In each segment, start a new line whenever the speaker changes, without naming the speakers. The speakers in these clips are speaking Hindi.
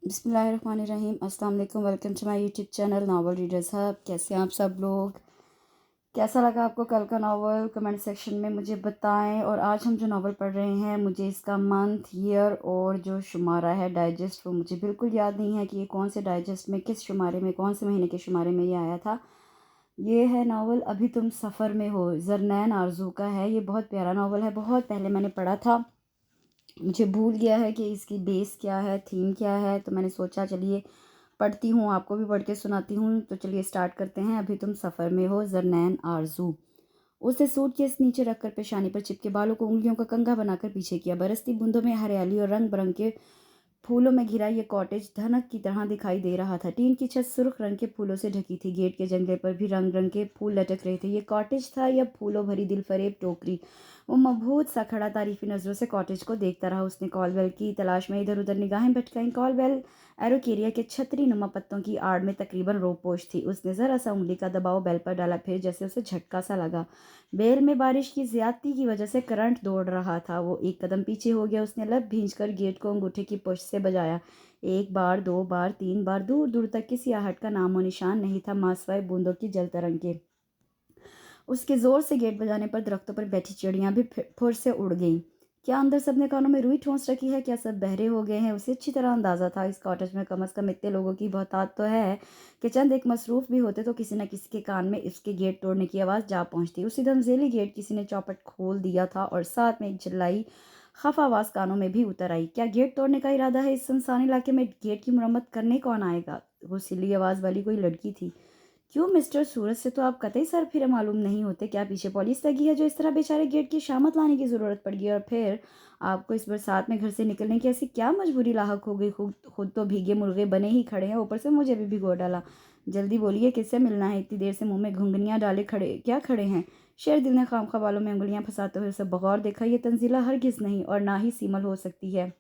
बिस्मिल्लाहिर्रहमानिर्रहीम। अस्सलाम वालेकुम। Welcome to my YouTube channel novel readers hub. कैसे हैं आप सब लोग? कैसा लगा आपको कल का नावल? कमेंट सेक्शन में मुझे बताएं। और आज हम जो नावल पढ़ रहे हैं, मुझे इसका मंथ, ईयर और जो शुमारा है डाइजेस्ट, वो मुझे बिल्कुल याद नहीं है कि ये कौन से डाइजेस्ट में, किस शुमारे में, कौन से महीने के शुमारे में ये आया था। ये है नावल अभी तुम सफ़र में हो, ज़रनैन आरजू का है। ये बहुत प्यारा नावल है, बहुत पहले मैंने पढ़ा था। मुझे भूल गया है कि इसकी बेस क्या है, थीम क्या है, तो मैंने सोचा चलिए पढ़ती हूँ, आपको भी पढ़ के सुनाती हूँ। तो चलिए स्टार्ट करते हैं। अभी तुम सफ़र में हो, ज़रनैन आरजू। उसने सूटकेस नीचे रखकर पेशानी पर चिपके बालों को उंगलियों का कंघा बनाकर पीछे किया। बरसती बूंदों में हरियाली और रंग बिरंगे फूलों में घिरा ये कॉटेज धनक की तरह दिखाई दे रहा था। टीन की छत सुर्ख रंग के फूलों से ढकी थी। गेट के जंगले पर भी रंग रंग के फूल लटक रहे थे। ये कॉटेज था या फूलों भरी दिलफरेब टोकरी? वो मबहूत सा खड़ा तारीफी नजरों से कॉटेज को देखता रहा। उसने कॉलवेल की तलाश में इधर उधर निगाहें भटकाईं। कॉलवेल एरोकेरिया के छतरी नुमा पत्तों की आड़ में तकरीबन रोपोश थी। उसने जरा सा उंगली का दबाव बेल पर डाला, फिर जैसे उसे झटका सा लगा। बेल में बारिश की ज्यादती की वजह से करंट दौड़ रहा था। वो एक कदम पीछे हो गया। उसने लब भींचकर गेट को अंगूठे की पुश से बजाया। एक बार, दो बार, तीन बार, दूर दूर तक किसी आहट का नामो निशान नहीं था, मासवाए बूंदों की जल तरंग के। उसके जोर से गेट बजाने पर दरख्तों पर बैठी चिड़ियां भी फुर से उड़ गईं। क्या अंदर सबने कानों में रुई ठोंस रखी है? क्या सब बहरे हो गए हैं? उसे अच्छी तरह अंदाजा था इस कॉटेज में कम से कम इतने लोगों की बहुतात तो है कि चंद एक मसरूफ भी होते तो किसी न किसी के कान में इसके गेट तोड़ने की आवाज़ जा पहुंचती। उसी दम ज़ेली गेट किसी ने चौपट खोल दिया था और साथ में एक चिल्लाई खफा आवाज़ कानों में भी उतर आई। क्या गेट तोड़ने का इरादा है? इस सुनसान इलाके में गेट की मुरम्मत करने कौन आएगा? वो सिली आवाज़ वाली कोई लड़की थी। क्यों मिस्टर सूरज से तो आप कतई सर फिरे मालूम नहीं होते? क्या पीछे पुलिस लगी है जो इस तरह बेचारे गेट की शामत लाने की ज़रूरत पड़ गई? और फिर आपको इस बरसात में घर से निकलने की ऐसी क्या मजबूरी लाहक हो गई? खुद तो भीगे मुर्गे बने ही खड़े हैं, ऊपर से मुझे भी भिगो डाला। जल्दी बोलिए, किससे मिलना है? इतनी देर से मुंह में घुंघनियाँ डाले खड़े हैं? शेर दिल ने खामखा बालों में उंगलियां फंसाते हुए उसे बगौर देखा। ये तंजीला हरगिज नहीं और ना ही सीमल हो सकती है।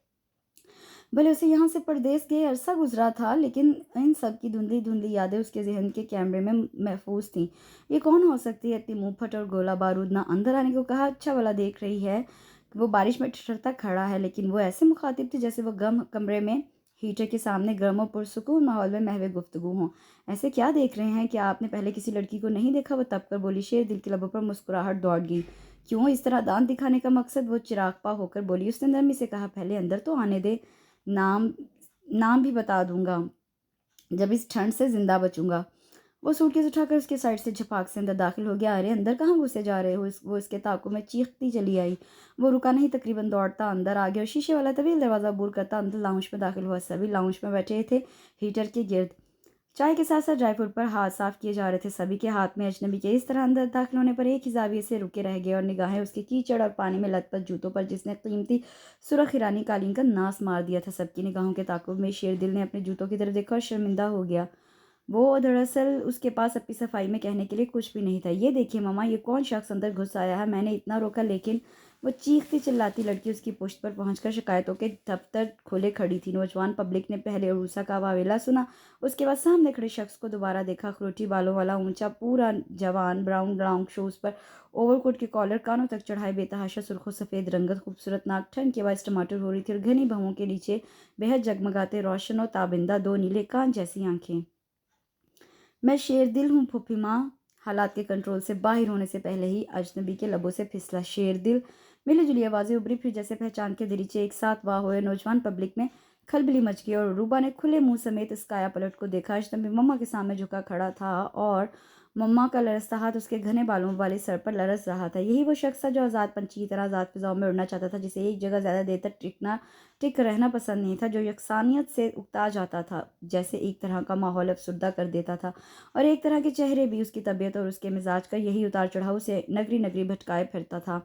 भले उसे यहाँ से परदेस गए अरसा गुजरा था, लेकिन इन सब की धुंधली धुंधली यादें उसके जहन के कैमरे में महफूज थीं। ये कौन हो सकती है इतनी मुंहफट और गोला बारूद? ना अंदर आने को कहा, अच्छा वाला देख रही है। वो बारिश में ठिठुरता खड़ा है, लेकिन वो ऐसे मुखातिब थे जैसे वो गम कमरे में हीटर के सामने गर्म और पुरसुकून माहौल में महवे गुफ्तगू हों। ऐसे क्या देख रहे हैं? क्या आपने पहले किसी लड़की को नहीं देखा? वो तब कर बोली। शेर दिल के लबों पर मुस्कुराहट दौड़ गई। क्यों इस तरह दांत दिखाने का मकसद? वो चिरागपा होकर बोली। उसने नरमी से कहा, पहले अंदर तो आने दे। नाम नाम भी बता दूंगा जब इस ठंड से जिंदा बचूंगा। वो सूटकेस उठाकर उसके साइड से झपाक से अंदर दाखिल हो गया। अरे अंदर कहाँ घुसे जा रहे हो? वो इसके ताकों में चीखती चली आई। वो रुका नहीं, तकरीबन दौड़ता अंदर आ गया और शीशे वाला तवील दरवाज़ा बूर करता अंदर लाउंज में दाखिल हुआ। सभी लाउंज में बैठे थे, हीटर के गिर्द। चाय के साथ साथ ड्राई फ्रूट पर हाथ साफ किए जा रहे थे। सभी के हाथ में अजनबी के इस तरह अंदर दाखिल होने पर एक ही जाविये से रुके रह गए और निगाहें उसके कीचड़ और पानी में लथपथ जूतों पर, जिसने कीमती सुरख ईरानी कालीन का नाश मार दिया था। सबकी निगाहों के ताकुब में शेर दिल ने अपने जूतों की तरफ देखा और शर्मिंदा हो गया। वो दरअसल उसके पास अपनी सफाई में कहने के लिए कुछ भी नहीं था। ये देखिए मामा, ये कौन शख्स अंदर घुस आया है? मैंने इतना रोका, लेकिन वो चीखती चिल्लाती लड़की उसकी पुश्त पर पहुंचकर शिकायतों के दफ्तर खोले खड़ी थी। नौजवान पब्लिक ने पहले उरूसा का वावेला सुना, उसके बाद सामने खड़े शख्स को दोबारा देखा। खरोटी बालों वाला, ऊंचा, पूरा जवान, ब्राउन ब्राउन शूज पर ओवरकोट के कॉलर कानों तक चढ़ाए, बेतहाशा सुर्खों सफ़ेद रंगत, खूबसूरत नाक, ठंड के बाद टमाटर हो रही थी और घनी भवों के नीचे बेहद जगमगाते रोशन और ताबिंदा दो नीले कान जैसी आंखें। मैं शेर दिल हूँ फूफी माँ। हालात के कंट्रोल से बाहर होने से पहले ही अजनबी के लबों से फिसला शेर दिल। मिली जुली आवाज़ें उभरी, फिर जैसे पहचान के दरीचे एक साथ वाह हुए। नौजवान पब्लिक में खलबली मच गई और रूबा ने खुले मुंह समेत इस काया पलट को देखा। अजनबी मम्मा के सामने झुका खड़ा था और मम्मा का लरसता हाथ उसके घने बालों वाले सर पर लरस रहा था। यही वो शख्स था जो आज़ाद पंछी की तरह आज़ाद फिजाओं में उड़ना चाहता था, जिसे एक जगह ज़्यादा देर तक टिक रहना पसंद नहीं था, जो यकसानियत से उकता जाता था, जैसे एक तरह का माहौल अफसुर्दा कर देता था। और एक तरह के चेहरे भी। उसकी तबीयत और उसके मिजाज का यही उतार चढ़ाव उसे नगरी नगरी भटकाए फिरता था।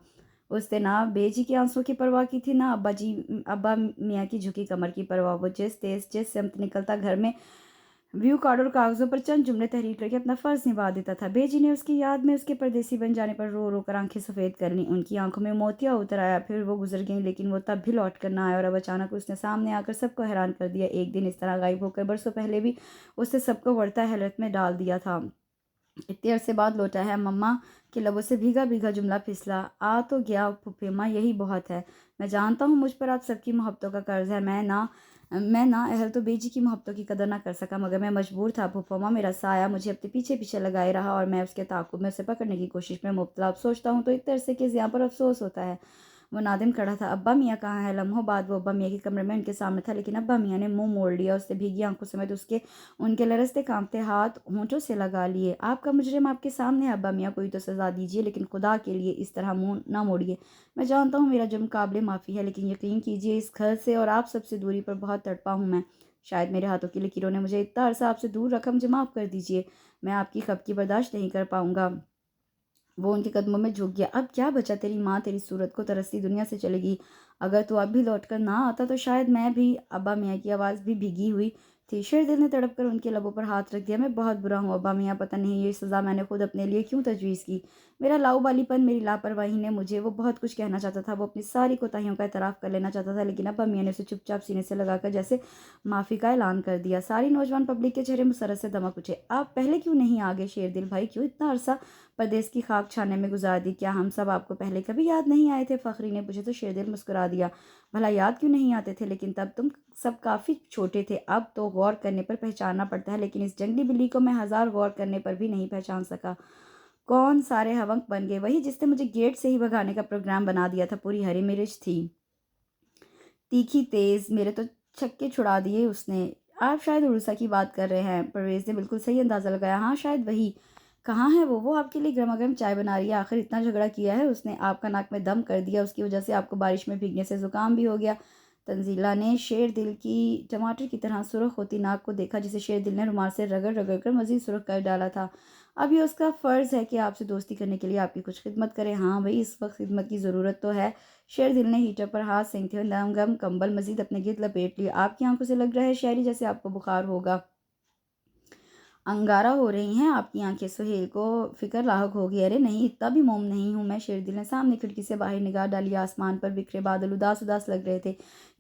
उसने ना बेजी के आंसू की परवाह की थी, ना अब्बा मियाँ की झुकी कमर की परवाह। वो जिस समत निकलता, घर में व्यू कार्ड और कागजों पर चंद जुमले तहरीर करके अपना फर्ज निभा देता था। बेजी ने उसकी याद में उसके परदेसी बन जाने पर रो रो कर आंखें सफ़ेद कर लीं। उनकी आंखों में मोतिया उतर आया। फिर वो गुजर गईं, लेकिन वो तब भी लौट कर ना आया और अब अचानक उसने सामने आकर सबको हैरान कर दिया। एक दिन इस तरह गायब होकर बरसों पहले भी उसने सबको वर्ता हैरत में डाल दिया था। इतने अरसे बाद लौटा है। मम्मा के लबों से भीगा भीगा जुमला फिसला। आ तो गया फूफी अम्मा, यही बहुत है। मैं जानता हूँ मुझ पर आप सबकी मोहब्बतों का कर्ज है। मैं ना अहल तो बेजी की मोहब्बतों की कदर ना कर सका, मगर मैं मजबूर था। फूफा मेरा साया मुझे अपने पीछे पीछे लगाए रहा और मैं उसके ताक़ुब में उसे पकड़ने की कोशिश में मुब्तला। अब सोचता हूँ तो एक तरह से कि यहाँ पर अफसोस होता है। वो नादिम खड़ा था। अब्बा मियाँ कहाँ है? लम्हों बाद वो अब्बा मियाँ के कमरे में उनके सामने था, लेकिन अब्बा मियाँ ने मुंह मोड़ लिया। उससे भीगी आंखों समेत उसके उनके लरसते कांपते हाथ होंठों से लगा लिए। आपका मुजरिम आपके सामने है अब्बा मियाँ, कोई तो सज़ा दीजिए, लेकिन खुदा के लिए इस तरह मुंह ना मोड़िए। मैं जानता हूँ मेरा जुर्म काबिल माफ़ी है, लेकिन यकीन कीजिए इस घर से और आप सबसे दूरी पर बहुत तड़पा हूँ मैं। शायद मेरे हाथों की लकीरों ने मुझे इतना अरसा आपसे दूर रखा। मुझे माफ़ कर दीजिए, मैं आपकी खपकी बर्दाश्त नहीं कर पाऊंगा। वो उनके कदमों में झुक गया। अब क्या बचा? तेरी माँ तेरी सूरत को तरसती दुनिया से चलेगी। अगर तू अब भी लौट कर ना आता तो शायद मैं भी। अब्बा मियाँ की आवाज़ भी भीगी हुई थी। शेरदिल ने तड़प कर उनके लबों पर हाथ रख दिया। मैं बहुत बुरा हूँ अब्बा मियाँ, पता नहीं ये सज़ा मैंने खुद अपने लिए क्यों तजवीज़ की। मेरा लाऊबालीपन, मेरी लापरवाही ने मुझे। वो बहुत कुछ कहना चाहता था, वो अपनी सारी कोताहियों का एतराफ़ कर लेना चाहता था, लेकिन अब्बा मियाँ ने उसे चुपचाप सीने से लगाकर जैसे माफ़ी का ऐलान कर दिया। सारी नौजवान पब्लिक के चेहरे मुसरत से दमक उठे। आप पहले क्यों नहीं आ गए शेरदिल भाई? क्यों इतना अरसा परदेश की खाक छाने में गुजार दी? क्या हम सब आपको पहले कभी याद नहीं आए थे? फ़खरी ने पूछा तो शेरदिल मुस्कुरा दिया। भला याद क्यों नहीं आते थे? लेकिन तब तुम सब काफ़ी छोटे थे। अब तो गौर करने पर पहचानना पड़ता है, लेकिन इस जंगली बिल्ली को मैं हज़ार गौर करने पर भी नहीं पहचान सका। कौन? सारे हवंक बन गए। वही जिसने मुझे गेट से ही भगाने का प्रोग्राम बना दिया था। पूरी हरी मिर्च थी, तीखी तेज़, मेरे तो छक्के छुड़ा दिए उसने। आप शायद उड़ीसा की बात कर रहे हैं। परवेज़ ने बिल्कुल सही अंदाज़ा लगाया। हाँ शायद वही। कहाँ है वो? आपके लिए गर्मा-गर्म चाय बना रही है। आखिर इतना झगड़ा किया है उसने, आपका नाक में दम कर दिया, उसकी वजह से आपको बारिश में भीगने से ज़ुकाम भी हो गया। तंजीला ने शेरदिल की टमाटर की तरह सुर्ख होती नाक को देखा, जिसे शेरदिल ने रुमाल से रगड़-रगड़ कर मज़ीद सुर्ख कर डाला था। अब ये उसका फ़र्ज़ है कि आपसे दोस्ती करने के लिए आपकी कुछ खिदमत करे। हाँ भई, इस वक़्त खिदमत की ज़रूरत तो है। शेरदिल ने हीटर पर हाथ सेंकते हुए नरम गरम कंबल मज़ीद अपने गिर्द लपेट लिया। आपकी आंखों से लग रहा है शायरी, जैसे आपको बुखार होगा। अंगारा हो रही हैं आपकी आंखें। सुहेल को फिक्र लाहक होगी। अरे नहीं, इतना भी मोम नहीं हूँ मैं। शेरदिल ने सामने खिड़की से बाहर निगाह डाली। आसमान पर बिखरे बादल उदास उदास लग रहे थे,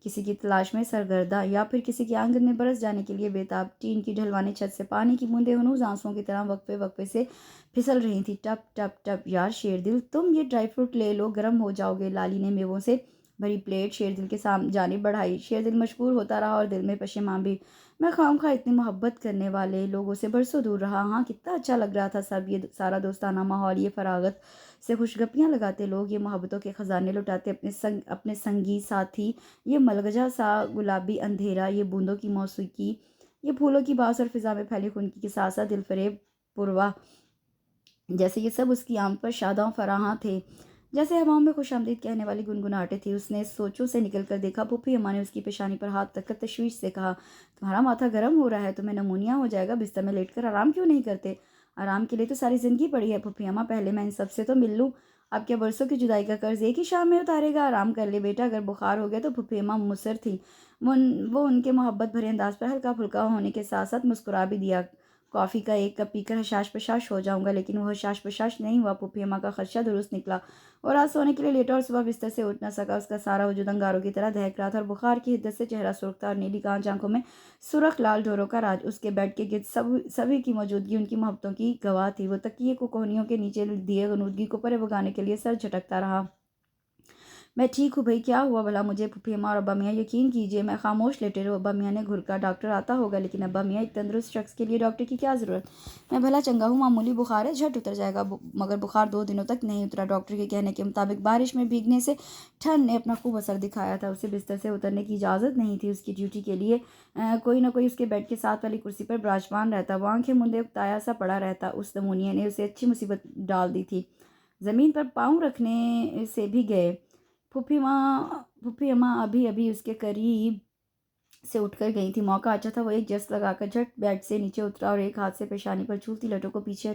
किसी की तलाश में सरगर्दा या फिर किसी के आंगन में बरस जाने के लिए बेताब। टीन की ढलवानी छत से पानी की बूंदें हनूज आंसुओं की तरह वक्फे वक्फे से फिसल रही थी। टप टप टप। यार शेरदिल, तुम ये ड्राई फ्रूट ले लो, गर्म हो जाओगे। लाली ने मेवों से भरी प्लेट शेरदिल के सामने जानिब बढ़ाई। शेरदिल मशहूर होता रहा और दिल में पशेमां भी। मैं खामखा इतनी मोहब्बत करने वाले लोगों से बरसों दूर रहा। हाँ कितना अच्छा लग रहा था सब, ये सारा दोस्ताना माहौल, ये फरागत से खुशगपियाँ लगाते लोग, ये मोहब्बतों के ख़जाने लुटाते अपने संगी साथी, ये मलगजा सा गुलाबी अंधेरा, ये बूंदों की मौसीकी, ये फूलों की बास और फिज़ा में फैली खुनकी के साथ साथ दिलफरेब पुरवा, जैसे ये सब उसकी आंख पर शादां फराहां थे, जैसे हवाओं में खुशामदीद कहने वाली गुनगुनाहटें थी। उसने सोचों से निकल कर देखा। फूफी अम्मा ने उसकी पेशानी पर हाथ रखकर तशवीश से कहा, तुम्हारा माथा गर्म हो रहा है, तुम्हें नमूनिया हो जाएगा। बिस्तर में लेटकर आराम क्यों नहीं करते? आराम के लिए तो सारी ज़िंदगी पड़ी है फूफी अम्मा, पहले मैं इन सब से तो मिल लूँ। अब क्या बरसों की जुदाई का कर्ज एक ही शाम में उतारेगा? आराम कर ले बेटा। अगर बुखार हो गया तो फूफी अम्मा मुसर थी। वो उनके मोहब्बत भरे अंदाज पर हल्का फुल्का होने के साथ साथ मुस्कुरा भी दिया। कॉफ़ी का एक कप पीकर हशाश पशाश हो जाऊंगा, लेकिन वो हशाश पशाश नहीं हुआ। फूफी अम्मा का खदशा दुरुस्त निकला और आज सोने के लिए लेटा और सुबह बिस्तर से उठ न सका। उसका सारा वजूद अंगारों की तरह दहक रहा था और बुखार की हिद्दत से चेहरा सुर्ख था और नीली कांच आंखों में सुर्ख लाल ढोरों का राज। उसके बेड के गिर्द सभी की मौजूदगी उनकी मोहब्बतों की गवाह थी। वो तकिए को कोहनियों के नीचे दिए गनूदगी को परे भगाने के लिए सर झटकता रहा। मैं ठीक हूँ भई, क्या हुआ भला मुझे? फूफी अम्मा और अब्बा मियाँ यकीन कीजिए मैं खामोश लेटे रहो। अब्बा मियाँ ने घुरका, डॉक्टर आता होगा। लेकिन अब्बा मियाँ, एक तंदुरुस्त शख्स के लिए डॉक्टर की क्या ज़रूरत? मैं भला चंगा हूँ, मामूली बुखार है, झट उतर जाएगा। मगर बुखार 2 दिनों तक नहीं उतरा। डॉक्टर के कहने के मुताबिक बारिश में भीगने से ठंड ने अपना खूब असर दिखाया था। उसे बिस्तर से उतरने की इजाज़त नहीं थी। उसकी ड्यूटी के लिए कोई ना कोई उसके बेड के साथ वाली कुर्सी पर विराजमान रहता। वो आंखें मूंदे उकताया सा पड़ा रहता। उस नमूनिया ने उसे अच्छी मुसीबत डाल दी थी। ज़मीन पर पाँव रखने से भी गए। फूफी अम्मा अभी अभी उसके करीब से उठकर गई थी। मौका अच्छा था। वो एक जस्ट लगाकर झट बेड से नीचे उतरा और एक हाथ से पेशानी पर झूलती लटों को पीछे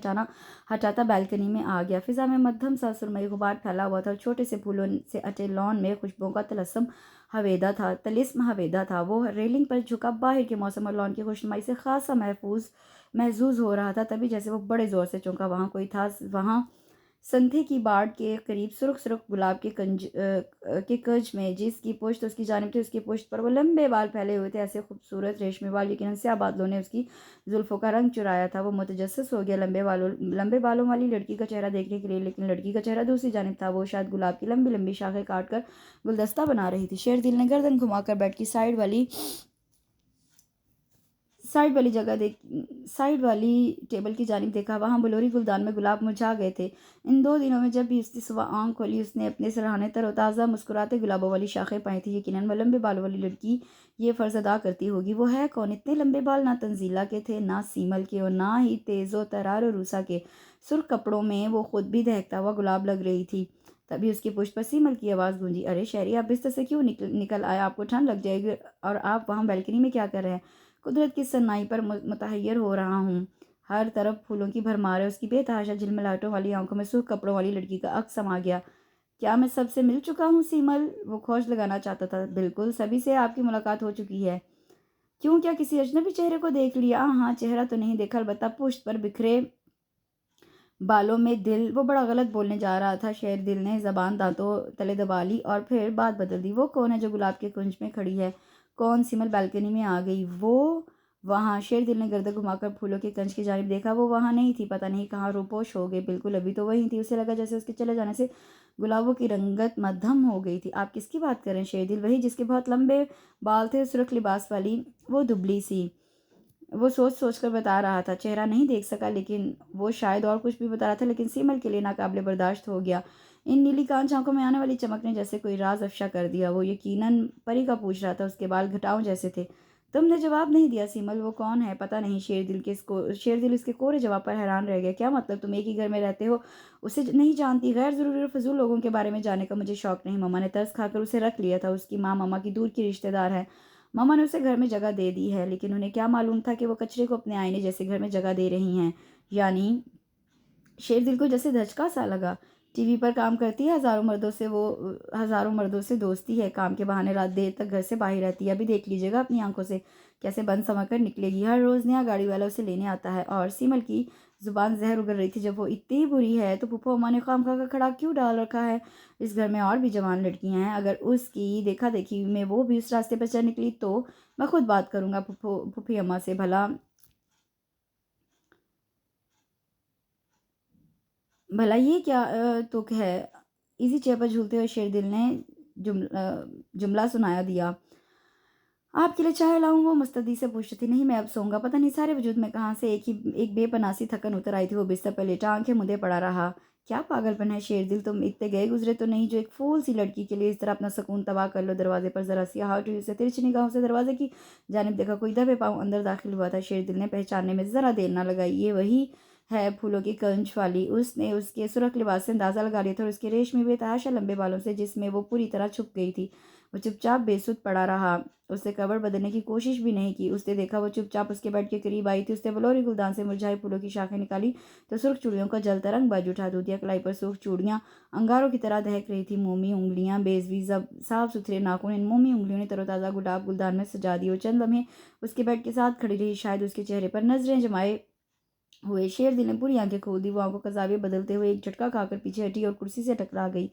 हटाता बालकनी में आ गया। फिजा में मध्यम सा सुरमई गुबार फैला हुआ था और छोटे से फूलों से अटे लॉन में खुशबुओं का तलिस्म हवेदा था। वो रेलिंग पर झुका बाहर के मौसम और लॉन की खुशनुमाई से खासा महजूज हो रहा था। तभी जैसे वो बड़े ज़ोर से चौंका। वहाँ कोई था, वहाँ संथे की बाड़ के करीब सुर्ख सुर्ख गुलाब के के कज में जिसकी पुश्त उसकी जानिब थी, उसकी पुश्त पर वो लंबे बाल फैले हुए थे, ऐसे खूबसूरत रेशमी बाल। यकीनन स्याह बादलों ने उसकी जुल्फ़ों का रंग चुराया था। वो मुतजस्सिस हो गया लंबे बालों वाली लड़की का चेहरा देखने के लिए, लेकिन लड़की का चेहरा दूसरी जानिब था। वो शायद गुलाब की लंबी लंबी शाखें काट कर गुलदस्ता बना रही थी। शेरदिल ने गर्दन घुमाकर बेड की साइड वाली टेबल की जानिब देखा। वहाँ बलोरी गुलदान में गुलाब मुरझा गए थे। इन 2 दिनों में जब भी उसने सुबह आंख खोली, उसने अपने सराहने तरोताज़ा मुस्कुराते गुलाबों वाली शाखें पाई थी। यकीनन वो लंबे बालों वाली लड़की ये फ़र्ज़ अदा करती होगी। वो है कौन? इतने लंबे बाल ना तंजीला के थे, ना सीमल के, और ना ही तेज़ो तरार और रूसा के। सुर्ख कपड़ों में वो खुद भी दहकता हुआ गुलाब लग रही थी। तभी उसकी पुष्ट पर सीमल की आवाज़ गूंजी, अरे शहरी, आप बिस्तर से क्यों निकल आए? आपको ठंड लग जाएगी, और आप वहाँ बैल्कनी में क्या कर रहे हैं? कुदरत की सन्नाई पर मुतहय्यर हो रहा हूँ। हर तरफ फूलों की भरमार है। उसकी बेतहाशा झिलमिलाहटों वाली आंखों में सुर्ख कपड़ों वाली लड़की का अक्स समा गया। क्या मैं सबसे मिल चुका हूँ सीमल? वो खोज लगाना चाहता था। बिल्कुल, सभी से आपकी मुलाकात हो चुकी है। क्यों, क्या किसी अजनबी चेहरे को देख लिया? हाँ, चेहरा तो नहीं देखा, अलबत्ता पुश्त पर बिखरे बालों में दिल। वो बड़ा गलत बोलने जा रहा था। शेरदिल ने जबान दांतों तले दबा ली और फिर बात बदल दी। वो कौन है जो गुलाब के कुंज में खड़ी है? कौन? सिमल बैल्कनी में आ गई। वो वहाँ। शेरदिल ने गर्दन घुमाकर फूलों के कंज की जानिब देखा। वो वहाँ नहीं थी। पता नहीं कहाँ रूपोश हो गई। बिल्कुल, अभी तो वही थी। उसे लगा जैसे उसके चले जाने से गुलाबों की रंगत मद्धम हो गई थी। आप किसकी बात करें शेरदिल? वही जिसके बहुत लंबे बाल थे, सुर्ख लिबास वाली वो दुबली सी। वो सोच सोच कर बता रहा था। चेहरा नहीं देख सका, लेकिन वो शायद और कुछ भी बता रहा था, लेकिन सीमल के लिए नाकाबिले बर्दाश्त हो गया। इन नीली कांच आंखों में आने वाली चमक ने जैसे कोई राज अफशा कर दिया। वो यकीनन परी का पूछ रहा था। उसके बाल घटाओं जैसे थे। तुमने जवाब नहीं दिया सीमल। वो कौन है? पता नहीं। शेरदिल इसके कोरे जवाब पर हैरान रह गया। क्या मतलब? तुम एक ही घर में रहते हो, उसे नहीं जानती? गैर जरूरी और फजूल लोगों के बारे में जानने का मुझे शौक नहीं। मामा ने तरस खाकर उसे रख लिया था। उसकी माँ मामा की दूर की रिश्तेदार है। मामा ने उसे घर में जगह दे दी है, लेकिन उन्हें क्या मालूम था कि वो कचरे को अपने आईने जैसे घर में जगह दे रही हैं। यानी शेरदिल को जैसे धचका सा लगा। टीवी पर काम करती है, हजारों मर्दों से दोस्ती है, काम के बहाने रात देर तक घर से बाहर रहती है। अभी देख लीजिएगा अपनी आंखों से कैसे बंद समझ कर निकलेगी। हर रोज़ नया गाड़ी वाला उसे लेने आता है। और सीमल की जुबान जहर उगल रही थी। जब वो इतनी बुरी है तो फूफा अम्मा ने खामखा का खड़ा क्यों डाल रखा है? इस घर में और भी जवान लड़कियां हैं। अगर उसकी देखा देखी में वो भी उस रास्ते पर चल निकली तो मैं खुद बात करूंगा फूफी अम्मा से। भला भला ये क्या तुक है? इसी चेयर पर झूलते हुए शेरदिल ने जुमला सुनाया दिया। आपके लिए चाय लाऊं? वो मुस्तैदी से पूछती थी। नहीं, मैं अब सोऊंगा। पता नहीं सारे वजूद में कहाँ से एक बेपनासी थकन उतर आई थी। वो बिस्तर पर लेटा आंखें मुदे पड़ा रहा। क्या पागलपन है शेरदिल? तुम इतने गए गुजरे तो नहीं जो एक फूल सी लड़की के लिए इस तरह अपना सुकून तबाह कर लो। दरवाजे पर जरा सी हाउ टू से तिरछी निगाहों से दरवाजे की जानिब देखा। कोई दबे पाँव अंदर दाखिल हुआ था। शेरदिल ने पहचानने में जरा देर ना लगाई। ये वही है फूलों की कंच वाली। उसने उसके सुरख लिबास से अंदाजा लगा लिया था, और उसके रेशमी बेतहाशा लंबे बालों से जिसमें वो पूरी तरह छुप गई थी। वो चुपचाप बेसुध पड़ा रहा। उसने कवर बदलने की कोशिश भी नहीं की। उसने देखा वो चुपचाप उसके बेड के करीब आई थी। उसने बलौरी गुलदान से मुरझाई फूलों की शाखें निकाली तो सुर्ख चूड़ियों का जलता रंग बज उठा। दूधिया कलाई पर सुर्ख चूड़ियां अंगारों की तरह दहक रही थी। मोमी उंगलियां, बेजवी साफ सुथरे नाखून, इन मोमी उंगलियों ने तरोताज़ा गुलाब गुलदान में सजा दी। वो चंद लम्हे उसके बेड के साथ खड़ी रही, शायद उसके चेहरे पर नजरें जमाए हुए। शेरदिल ने पूरी आंखें खोल दी। वो आंखों का जाविया बदलते हुए एक झटका खाकर पीछे हटी और कुर्सी से टकरा गई।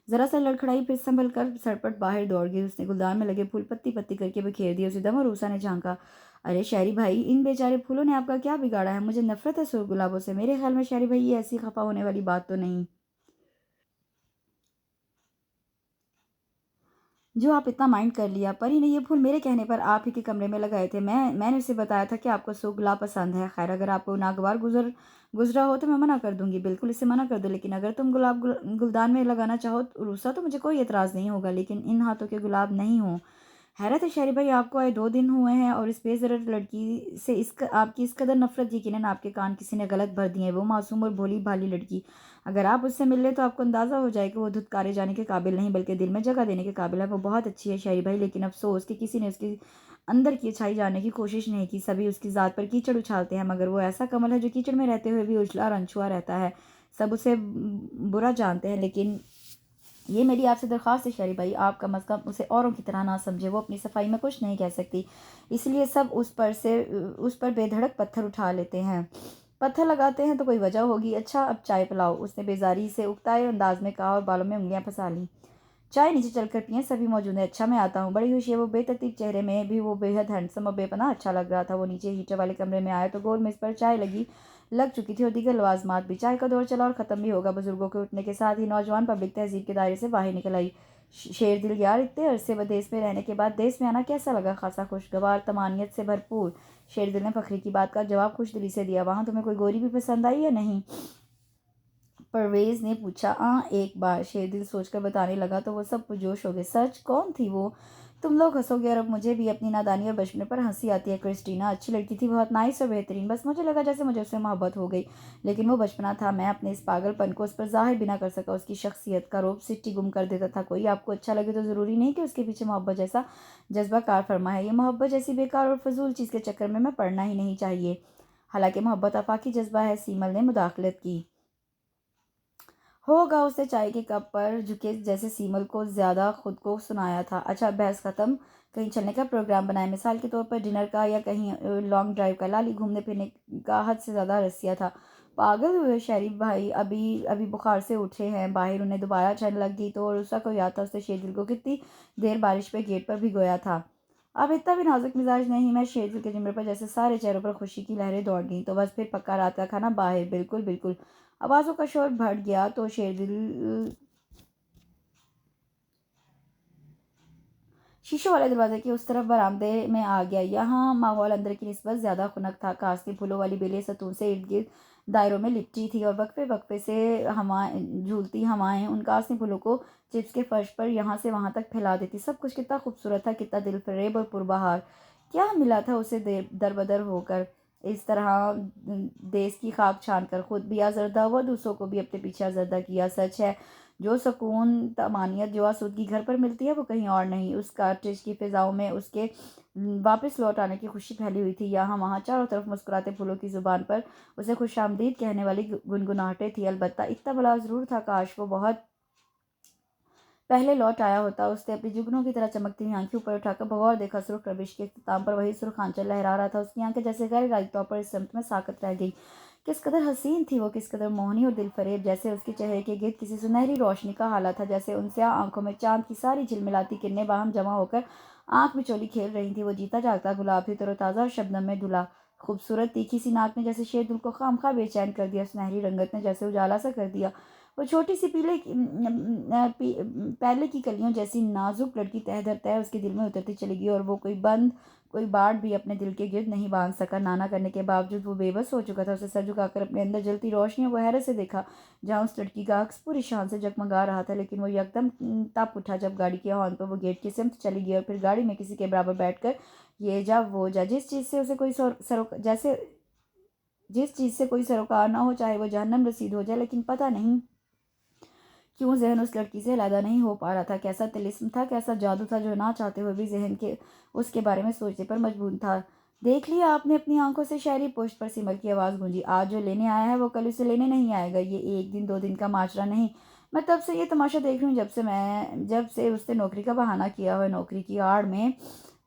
जरा सा लड़खड़ाई, फिर संभल कर सड़पट बाहर दौड़ गई। उसने गुलदान में लगे फूल पत्ती पत्ती करके बिखेर दिए। उसे दम और ऊषा ने झांका। अरे शहरी भाई, इन बेचारे फूलों ने आपका क्या बिगाड़ा है? मुझे नफरत है सुर्ख गुलाबों से। मेरे ख्याल में शहरी भाई ये ऐसी खफा होने वाली बात तो नहीं जो आप इतना माइंड कर लिया। परी ने ये फूल मेरे कहने पर आप ही के कमरे में लगाए थे। मैंने उसे बताया था कि आपको सुर्ख गुलाब पसंद है। खैर, अगर आपको नागवार गुजरा हो तो मैं मना कर दूंगी। बिल्कुल इसे मना कर दो, लेकिन अगर तुम गुलदान में लगाना चाहो रूसा तो मुझे कोई एतराज़ नहीं होगा, लेकिन इन हाथों के गुलाब नहीं हो। हैरत है शहरी भाई, आपको आए 2 दिन हुए हैं और इस बेज़रत लड़की से आपकी इस कदर नफरत। यकीनन आपके कान किसी ने गलत भर दिए हैं। वो मासूम और भोली भाली लड़की, अगर आप उससे मिल ले तो आपको अंदाज़ा हो जाए कि वो धुतकारे जाने के काबिल नहीं बल्कि दिल में जगह देने के काबिल है। वो बहुत अच्छी है शहरी भाई, लेकिन अफसोस कि किसी ने उसकी अंदर की अच्छाई जानने की कोशिश नहीं की। सभी उसकी ज़ात पर कीचड़ उछालते हैं, मगर वो ऐसा कमल है जो कीचड़ में रहते हुए भी उजला और अनछुआ रहता है। सब उसे बुरा जानते हैं, लेकिन ये मेरी आपसे दरख्वास्त है शहरी भाई, आप कम अज़ कम उसे औरों की तरह ना समझे। वो अपनी सफाई में कुछ नहीं कह सकती, इसलिए सब उस पर बेधड़क पत्थर उठा लेते हैं। पत्थर लगाते हैं तो कोई वजह होगी। अच्छा अब चाय पिलाओ, उसने बेजारी से उकताए अंदाज में कहा और बालों में उंगलियां फंसा लीं। चाय नीचे चलकर पिए, सभी मौजूद हैं। अच्छा मैं आता हूँ। बड़ी खुशी है। वो बेतरतीब चेहरे में भी वो बेहद हैंडसम और बेपनाह अच्छा लग रहा था। वो नीचे हीटर वाले कमरे में आया तो गोल मेज पर चाय लग चुकी थी और दीगर लवाजमात भी। चाय का दौर चला और ख़त्म भी होगा। बुजुर्गों के उठने के साथ ही नौजवान पब्लिक तहजीब के दायरे से बाहर निकल आई। शेर दिल यार, इतने अरसे देश में रहने के बाद देश में आना कैसा लगा? खासा खुशगवार, तमानियत से भरपूर। शेर दिल ने फखरी की बात का जवाब खुश दिली से दिया। वहाँ तुम्हें कोई गोरी भी पसंद आई या नहीं? परवेज ने पूछा। एक बार, शेरदिल सोचकर बताने लगा तो वो सब पुरजोश हो गए। सच? कौन थी वो? तुम लोग हंसोगे और अब मुझे भी अपनी नादानी और बचपने पर हंसी आती है। क्रिस्टीना अच्छी लड़की थी, बहुत नाइस और बेहतरीन। बस मुझे लगा जैसे मुझे उससे मोहब्बत हो गई, लेकिन वो बचपना था। मैं अपने इस पागलपन को उस पर जाहिर भी ना कर सका। उसकी शख्सियत का रूप सिट्टी गुम कर देता था। कोई आपको अच्छा लगे तो ज़रूरी नहीं कि उसके पीछे मोहब्बत जैसा जज्बा कार फरमा है। ये मोहब्बत जैसी बेकार और फजूल चीज़ के चक्कर में मैं पड़ना ही नहीं चाहिए। हालांकि मोहब्बत आफाकी जज्बा है, सीमल ने मुदाखलत की। होगा, उसने चाय के कप पर झुके जैसे सीमल को ज्यादा खुद को सुनाया था। अच्छा बहस खत्म, कहीं चलने का प्रोग्राम बनाए, मिसाल के तौर पर डिनर का या कहीं लॉन्ग ड्राइव का। लाली घूमने फिरने का हद से ज्यादा रसिया था। पागल हुए शरीफ भाई, अभी अभी बुखार से उठे हैं बाहर। उन्हें दोबारा ठंड लग गई तो, और उसका को याद था उसने शेरदिल को कितनी देर बारिश पे गेट पर भिगोया था। अब इतना भी नाजुक मिजाज नहीं मैं। शेरदिल के जिम्मे पर जैसे सारे चेहरों पर खुशी की लहरें दौड़ गईं। तो बस फिर पक्का रात का खाना बाहर? बिल्कुल बिल्कुल। आवाज़ों का शोर बढ़ गया तो शेरदिल शीशे वाले दरवाजे के उस तरफ बरामदे में आ गया। यहाँ माहौल अंदर की निस्बत ज़्यादा खुनक था। कास्ती फूलों वाली बेलें सतून से इर्द गिर्द दायरों में लिपटी थी और वक्फे वक्फे से हवाएं झूलती हवाएं उन कास्ती फूलों को चिप्स के फर्श पर यहाँ से वहाँ तक फैला देती। सब कुछ कितना खूबसूरत था, कितना दिल फरेब और पुरबहार। क्या मिला था उसे दरबदर होकर इस तरह देश की खाक छान कर? खुद भी आजरदा हुआ, दूसरों को भी अपने पीछे आजरदा किया। सच है, जो सुकून तमानियत जो आसूदगी घर पर मिलती है वो कहीं और नहीं। उस कार्टेज की फिजाओं में उसके वापस लौट आने की खुशी फैली हुई थी। यहाँ वहाँ चारों तरफ मुस्कुराते फूलों की जुबान पर उसे खुशामदीद कहने वाली गुनगुनाहटें थी। अलबत्ता इतना बड़ा जरूर था, काश वो बहुत पहले लौट आया होता। उसने अपनी जुगनों की तरह चमकती हुई आंखें ऊपर उठाकर भगौर देखा। सुर्ख रबिश के इख्तिताम पर वही सुर्ख आंचल लहरा रहा था। उसकी आंखें जैसे गैर इरादी तौर पर इस समत में साकत रह गई। किस कदर हसीन थी वो, किस कदर मोहनी और दिलफरेब। जैसे उसके चेहरे के गिर्द किसी सुनहरी रोशनी का हाला था, जैसे उन स्याह आंखों में चांद की सारी झिलमिलाती किरणें बाहम जमा होकर आंख में चोली खेल रही थी। वो जीता जागता गुलाब थी, तरोताज़ा और शबनम में धुला। खूबसूरत तीखी सी नाक ने जैसे शेरदिल को खामखा बेचैन कर दिया। सुनहरी रंगत ने जैसे उजाला सा कर दिया। वो छोटी सी पहले की कलियों जैसी नाजुक लड़की तह दर तह उसके दिल में उतरती चली गई और वो कोई बाढ़ भी अपने दिल के गिर्द नहीं बांध सका। नाना करने के बावजूद वो बेबस हो चुका था। उसे सर झुकाकर अपने अंदर जलती रोशनी वो हैरत से देखा, जहाँ उस लड़की का अक्स पूरी शान से जगमगा रहा था। लेकिन वो यकदम तप उठा जब गाड़ी के हॉर्न पर वो गेट की सिमत चली गई और फिर गाड़ी में किसी के बराबर बैठकर ये जा वो जा, जिस चीज़ से कोई सरोकार ना हो, चाहे वो जहन्नम रसीद हो जाए। लेकिन पता नहीं क्यों जहन उस लड़की से अलहदा नहीं हो पा रहा था। कैसा तिलिस्म था, कैसा जादू था, जो ना चाहते हुए भी जहन के उसके बारे में सोचने पर मजबूर था। देख लिया आपने अपनी आंखों से? शहरी पोस्ट पर सिमर की आवाज़ गूंजी। आज जो लेने आया है वो कल उसे लेने नहीं आएगा। ये एक दिन दो दिन का माजरा नहीं। मैं तब से ये तमाशा देख रही हूँ, जब से उसने नौकरी का बहाना किया हुआ। नौकरी की आड़ में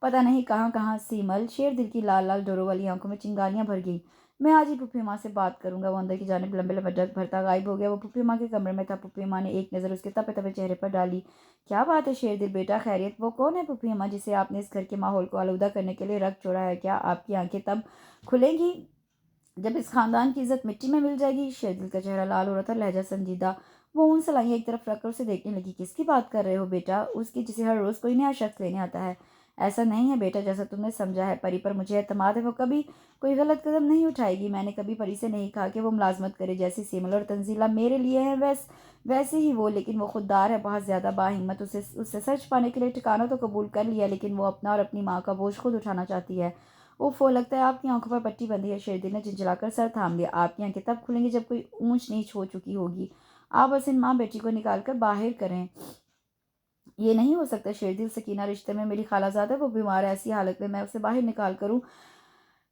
पता नहीं कहाँ कहाँ सीमल शेर दिल की लाल लाल डोरों वाली आंखों में चिंगारियां भर गई। मैं आज ही पुप्पी माँ से बात करूंगा। वो अंदर की जानिब लंबे लंबे डग भरता गायब हो गया। वो पुप्पी माँ के कमरे में था। पुप्पी माँ ने एक नज़र उसके तपे तपे चेहरे पर डाली। क्या बात है शेरदिल बेटा, खैरियत? वो कौन है पुप्पी माँ जिसे आपने इस घर के माहौल को आलूदा करने के लिए रख छोड़ा है? क्या आपकी आंखें तब खुलेंगी जब इस खानदान की इज्जत मिट्टी में मिल जाएगी? शेरदिल का चेहरा लाल हो रहा था, लहजा संजीदा। वो उन सलाइयाँ एक तरफ रखकर उसे देखने लगी। किसकी बात कर रहे हो बेटा? उसकी जिसे हर रोज़ कोई नया शख्स लेने आता है। ऐसा नहीं है बेटा जैसा तुमने समझा है। परी पर मुझे एतमाद है, वो कभी कोई गलत कदम नहीं उठाएगी। मैंने कभी परी से नहीं कहा कि वो मुलाजमत करे। जैसी सिमल और तंजीला मेरे लिए है वैसे ही वो, लेकिन वो खुददार है, बहुत ज़्यादा बाहिम्मत। उससे सच पाने के लिए ठिकानों तो कबूल कर लिया, लेकिन वो अपना और अपनी माँ का बोझ खुद उठाना चाहती है। ओफो, लगता है आपकी आंखों पर पट्टी बंधी है। शेरदिल ने झिंझलाकर सर थाम लिया। आपकी आंखें तब खुलेंगी जब कोई ऊंच नीच हो चुकी होगी। आप बस इन माँ बेटी को निकाल कर बाहर करें। ये नहीं हो सकता शेरदिल, सकीना रिश्ते में मेरी खालाजाद है, वो बीमार है। ऐसी हालत में मैं उसे बाहर निकाल करूँ,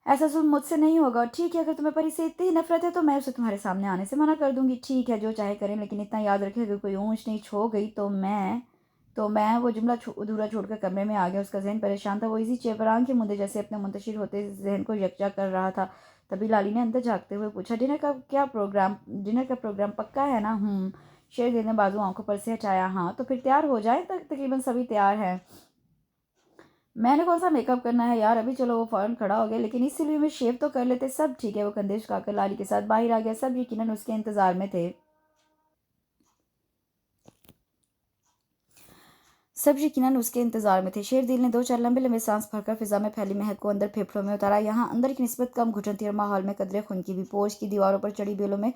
ऐसा जुल्म मुझसे नहीं होगा। ठीक है, अगर तुम्हें परी से इतनी ही नफरत है तो मैं उसे तुम्हारे सामने आने से मना कर दूंगी। ठीक है, जो चाहे करें, लेकिन इतना याद रखें अगर कोई ऊंच नीच हो गई तो मैं वो जुमला अधूरा छोड़कर कमरे में आ गया। उसका जहन परेशान था। वो इसी चेयर पर आंखें मूंदे जैसे अपने मुंतशिर होते जहन को यकजा कर रहा था। तभी लाली ने अंदर झाँकते हुए पूछा, डिनर का प्रोग्राम पक्का है ना? शेरदिल ने बाजू आंखों पर से हटाया। हाँ, तो फिर तैयार हो जाए। तकरीबन सभी तैयार हैं। मैंने कौन सा मेकअप करना है यार अभी। चलो, वो फ़ौरन खड़ा हो गया, लेकिन इसीलिए मैं शेव तो कर लेते। सब ठीक है। वो कंधे झुकाकर लाली के साथ बाहर आ गया। सब यकीनन उसके इंतज़ार में थे। शेरदिल ने दो चार लंबे लंबे सांस भरकर फिजा में फैली महक को अंदर फेफड़ों में उतारा। यहाँ अंदर की निस्बत कम घुटन थी और माहौल में कदरे खून की भी। पोश की दीवारों पर चढ़ी बेलों में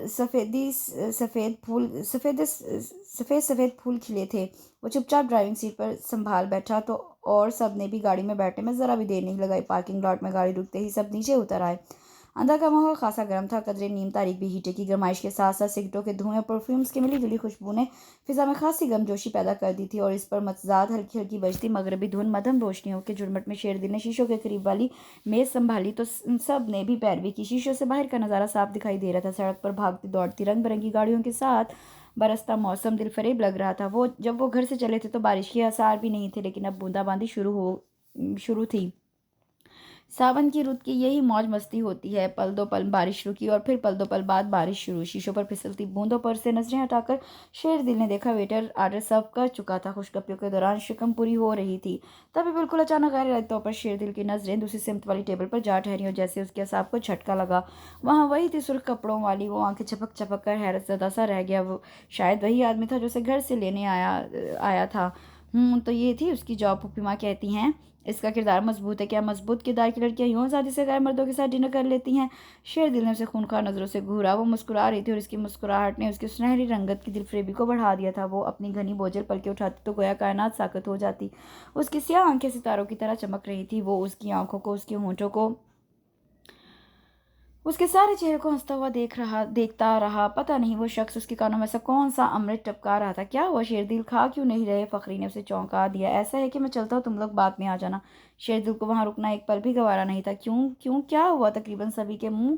सफ़ेद सफ़ेद फूल खिले थे। वो चुपचाप ड्राइविंग सीट पर संभाल बैठा तो और सब ने भी गाड़ी में बैठने में ज़रा भी देर नहीं लगाई। पार्किंग लॉट में गाड़ी रुकते ही सब नीचे उतर आए। अंदर का माहौल खासा गर्म था। कदरे नीम तारीख भी हीटे की गर्माइश के साथ साथ सिगरेटों के धुएं और परफ्यूम्स की मिली जुली खुशबू ने फिजा में खासी गर्मजोशी पैदा कर दी थी। और इस पर मतजाद हल्की हल्की बजती मगरबी धुन मध्यम रोशनियों के झुरमुट में शेरदिल ने शीशों के करीब वाली मेज संभाली तो सब ने भी पैरवी की। शीशों से बाहर का नज़ारा साफ दिखाई दे रहा था। सड़क पर भागती दौड़ती रंग बिरंगी गाड़ियों के साथ बरसता मौसम दिलफरेब लग रहा था। जब वो घर से चले थे तो बारिश के आसार भी नहीं थे, लेकिन अब बूंदाबांदी शुरू थी। सावन की रुत की यही मौज मस्ती होती है। पल दो पल बारिश रुकी और फिर पल दो पल बाद बारिश शुरू। शीशों पर फिसलती बूंदों पर से नजरें हटाकर शेरदिल ने देखा वेटर ऑर्डर सर्व कर चुका था। खुशगपियों के दौरान शिकम पूरी हो रही थी। तभी बिल्कुल अचानक गैर इरादे तौर पर शेरदिल की नजरें दूसरी सिमत वाली टेबल पर जा ठहरी और जैसे उसके असाब को झटका लगा। वहाँ वही थी, सुर्ख कपड़ों वाली। वो आंखें चपक चपक कर हैरत ज़दा सा रह गया। वो शायद वही आदमी था जो उसे घर से लेने आया था। तो ये थी उसकी जॉब। फूफी माँ कहती हैं इसका किरदार मजबूत है। क्या मजबूत किरदार की लड़कियां यूं आज़ादी से गैर मर्दों के साथ डिनर कर लेती हैं? शेरदिल ने उसे खूंखार नजरों से घूरा। वो मुस्कुरा रही थी और इसकी मुस्कुराहट ने उसकी सुनहरी रंगत की दिलफरेबी को बढ़ा दिया था। वो अपनी घनी बोझल पलके उठाती तो गोया कायनात साकत हो जाती। उसकी स्याह आंखें सितारों की तरह चमक रही थी। वो उसकी आंखों को, उसके होंठों को, उसके सारे चेहरे को हंसता हुआ देखता रहा। पता नहीं वो शख्स उसके कानों में से कौन सा अमृत टपका रहा था। क्या हुआ शेरदिल, खा क्यों नहीं रहे? फखरी ने उसे चौंका दिया। ऐसा है कि मैं चलता हूँ, तुम लोग बाद में आ जाना। शेरदिल को वहां रुकना एक पल भी गवारा नहीं था। क्यों क्यों क्या हुआ? तकरीबन सभी के मुंह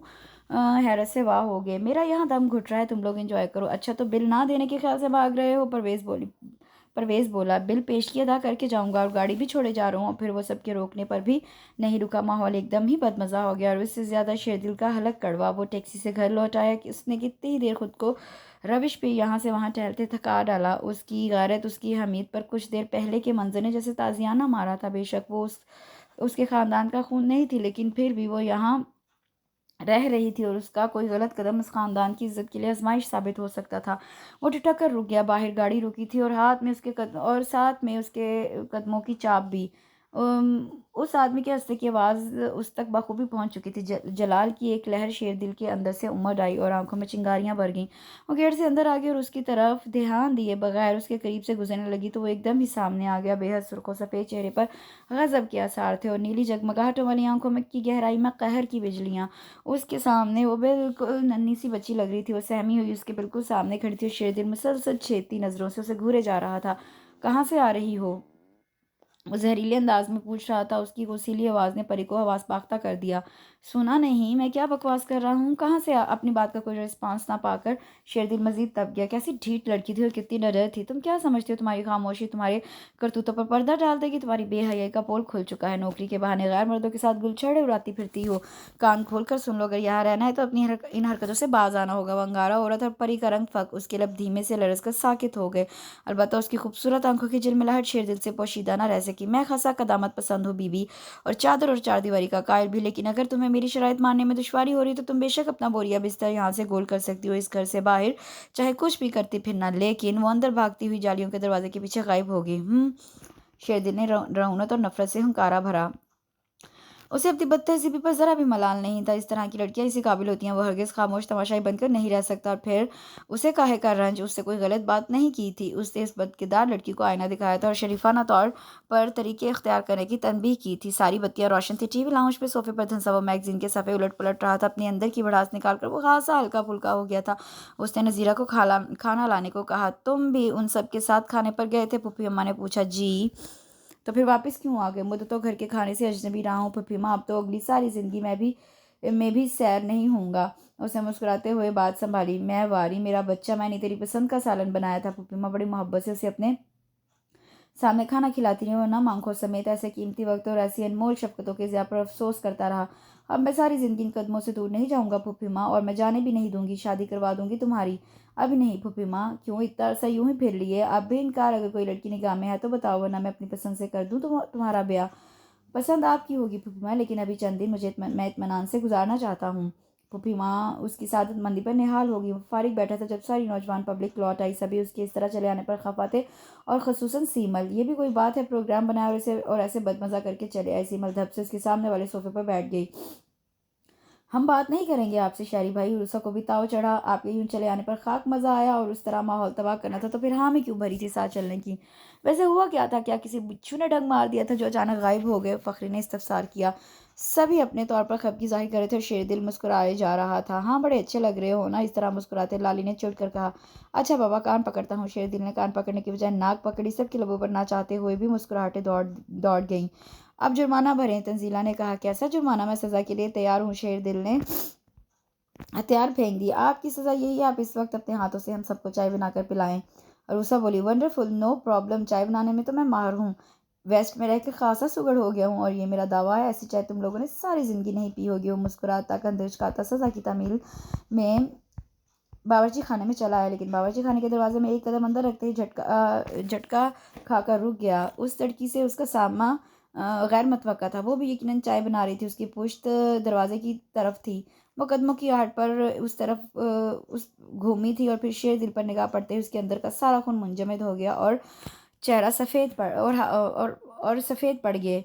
हैरत से वाह हो गए। मेरा यहाँ दम घुट रहा है, तुम लोग एंजॉय करो। अच्छा, तो बिल ना देने के ख्याल से भाग रहे हो? परवेज बोला, बिल पेशगी अदा करके जाऊंगा और गाड़ी भी छोड़े जा रहा हूँ। फिर वो सबके रोकने पर भी नहीं रुका। माहौल एकदम ही बदमज़ा हो गया और इससे ज़्यादा शेरदिल का हलक कड़वा। वो टैक्सी से घर लौट आया कि उसने कितनी ही देर खुद को रविश पे यहाँ से वहाँ टहलते थका डाला। उसकी गैरत, उसकी हमीद पर कुछ देर पहले के मंजर ने जैसे ताजियाना मारा था। बेशक वो उसके ख़ानदान का खून नहीं थी, लेकिन फिर भी वो यहाँ रह रही थी और उसका कोई गलत कदम उस खानदान की इज्जत के लिए आजमाइश साबित हो सकता था। वो ठिठक कर रुक गया। बाहर गाड़ी रुकी थी और साथ में उसके कदमों की चाप भी। उस आदमी के हंसने की आवाज़ उस तक बखूबी पहुंच चुकी थी। जलाल की एक लहर शेरदिल के अंदर से उमड़ आई और आंखों में चिंगारियां भर गईं। वो गेट से अंदर आ गई और उसकी तरफ ध्यान दिए बगैर उसके करीब से गुजरने लगी तो वो एकदम ही सामने आ गया। बेहद सुर्खों सफ़ेद चेहरे पर गजब के आसार थे और नीली जगमगाहटों वाली आंखों में की गहराई में कहर की बिजलियां। उसके सामने वो बिल्कुल नन्ही सी बच्ची लग रही थी। वो सहमी हुई उसके बिल्कुल सामने खड़ी थी और शेरदिल मुसलसल छेदती नज़रों से उसे घूरे जा रहा था। कहाँ से आ रही हो? वो जहरीले अंदाज में पूछ रहा था। उसकी गोसीली आवाज़ ने परी को हवास पाख्ता कर दिया। सुना नहीं मैं क्या बकवास कर रहा हूँ? कहाँ से अपनी बात का कोई रिस्पांस ना पाकर शेरदिल मजीद तप गया। कैसी ढीठ लड़की थी और कितनी डर थी। तुम क्या समझती हो तुम्हारी खामोशी तुम्हारे करतूतों पर पर्दा डाल देगी? तुम्हारी बेहयाई का पोल खुल चुका है। नौकरी के बहाने गैर मर्दों के साथ गुलछड़े उड़ाती फिरती हो। कान खोल कर सुन लो, अगर यहाँ रहना है तो अपनी इन हरकतों से बाज आना होगा। वो अंगारा औरत और परी का रंग फक उसके लब धीमे से लरस कर साकित हो गए। अलबत्ता उसकी खूबसूरत आंखों की झिलमिलाहट शेरदिल से पोशीदा न रह सकी। मैं खासा कदामत पसंद हूँ बीबी, और चादर और चारदीवारी का कायल भी, लेकिन अगर तुम्हें मेरी शराइत मानने में दुश्वारी हो रही तो तुम बेशक अपना बोरिया बिस्तर यहाँ से गोल कर सकती हो। इस घर से बाहर चाहे कुछ भी करती फिरना। लेकिन वो अंदर भागती हुई जालियों के दरवाजे के पीछे गायब होगी। शेरदिल ने रऊनत और नफरत से हुंकारा भरा। उसे अपनी बदतहजीबी पर ज़रा भी मलाल नहीं था। इस तरह की लड़कियां इसी काबिल होती हैं। वो हरगिज़ खामोश तमाशाई बनकर नहीं रह सकता। और फिर उसे काहे का रंज? उससे कोई गलत बात नहीं की थी। उसने इस बदकिरदार लड़की को आईना दिखाया था और शरीफाना तौर पर तरीके इख्तियार करने की तनबीह की थी। सारी बत्तियां रोशन थी। टीवी लाउंज पे सोफे पर धंसा हुआ मैगजीन के सफ़े उलट पलट रहा था। अपनी अंदर की भड़ास निकाल कर वो खासा हल्का फुल्का हो गया था। उसने नज़ीरा को खाना लाने को कहा। तुम भी उन सब के साथ खाने पर गए थे? पुप्पी अम्मा ने पूछा। जी। तो फिर वापस क्यों आ गए? मुझे तो घर के खाने से अजनबी रहा हूँ पुप्पी माँ। अब तो अगली सारी ज़िंदगी मैं भी सैर नहीं होऊंगा। उसने मुस्कुराते हुए बात संभाली। मैं वारी मेरा बच्चा, मैंने तेरी पसंद का सालन बनाया था। पुप्पी माँ बड़ी मोहब्बत से उसे अपने सामने खाना खिलाती रही और नम आंखों समेत ऐसे कीमती वक्त और ऐसी अनमोल शफ़क़तों के ज़िया पर अफ़सोस करता रहा। अब मैं सारी ज़िंदगी इन कदमों से दूर नहीं जाऊँगा फूफी माँ, और मैं जाने भी नहीं दूँगी। शादी करवा दूँगी तुम्हारी। अभी नहीं फूफी माँ, क्यों इतना अरसा यूँ ही फिर लिए? अब भी इनकार? अगर कोई लड़की निगाह में है तो बताओ, वरना मैं अपनी पसंद से कर दूँ तुम्हारा ब्याह। पसंद आपकी होगी फूफी माँ, लेकिन अभी चंद दिन मैं इत्मीनान से गुजारना चाहता हूँ। फूफी माँ उसकी सादतमंदी पर निहाल होगी। वो फारिग बैठा था जब सारी नौजवान पब्लिक लौट आई। सभी उसके इस तरह चले आने पर खफा थे, और खसूसन सीमल। ये भी कोई बात है, प्रोग्राम बनाया और ऐसे बदमज़ा करके चले आए। सीमल धब से उसके सामने वाले सोफे पर बैठ गई। हम बात नहीं करेंगे आपसे शायरी भाई, उर्सा को भी ताव चढ़ा। आपके यूं चले आने पर खाक मज़ा आया, और उस तरह माहौल तबाह करना था तो फिर हामी क्यों भरी थी साथ चलने की? वैसे हुआ क्या था? क्या किसी बिच्छू ने डंक मार दिया था जो अचानक गायब हो गए? फ़खरी ने इस्तफसार किया। सभी अपने तौर पर खफगी ज़ाहिर कर रहे थे और शेरदिल मुस्कुराए जा रहा था। हाँ, बड़े अच्छे लग रहे हो ना इस तरह मुस्कुराते, लाली ने चिढ़ कर कहा। अच्छा बाबा, कान पकड़ता हूँ। शेरदिल ने कान पकड़ने की बजाय नाक पकड़ी। सबके लबों पर ना चाहते हुए भी मुस्कुराहटें दौड़ दौड़ गईं। अब जुर्माना भरें, तंजीला ने कहा। कैसा जुर्माना? मैं सज़ा के लिए तैयार हूँ। शेरदिल ने हथियार फेंक दिया। आपकी सज़ा यही है, आप इस वक्त अपने हाथों से हम सबको चाय बनाकर पिलाएं। अरूसा बोली। वंडरफुल, नो प्रॉब्लम, चाय बनाने में तो मैं माहिर हूँ। वेस्ट में रहकर खासा सुगड़ हो गया हूँ, और ये मेरा दावा है, ऐसी चाय तुम लोगों ने सारी ज़िंदगी नहीं पी होगी। वो मुस्कुराता कंदुचकाता सज़ा की तामील में बावर्ची खाने में चला आया, लेकिन बावर्ची खाने के दरवाजे में एक कदम अंदर रखते ही झटका खाकर रुक गया। उस लड़की से उसका सामना गैर मुतवक्का था। वो भी यकीनन चाय बना रही थी। उसकी पुश्त दरवाजे की तरफ थी। वो कदमों की आहट पर उस तरफ उस घूमी थी, और फिर शेर दिल पर निगाह पड़ते ही उसके अंदर का सारा खून मुंजमद हो गया, और चेहरा सफ़ेद पड़ और सफ़ेद पड़ गए।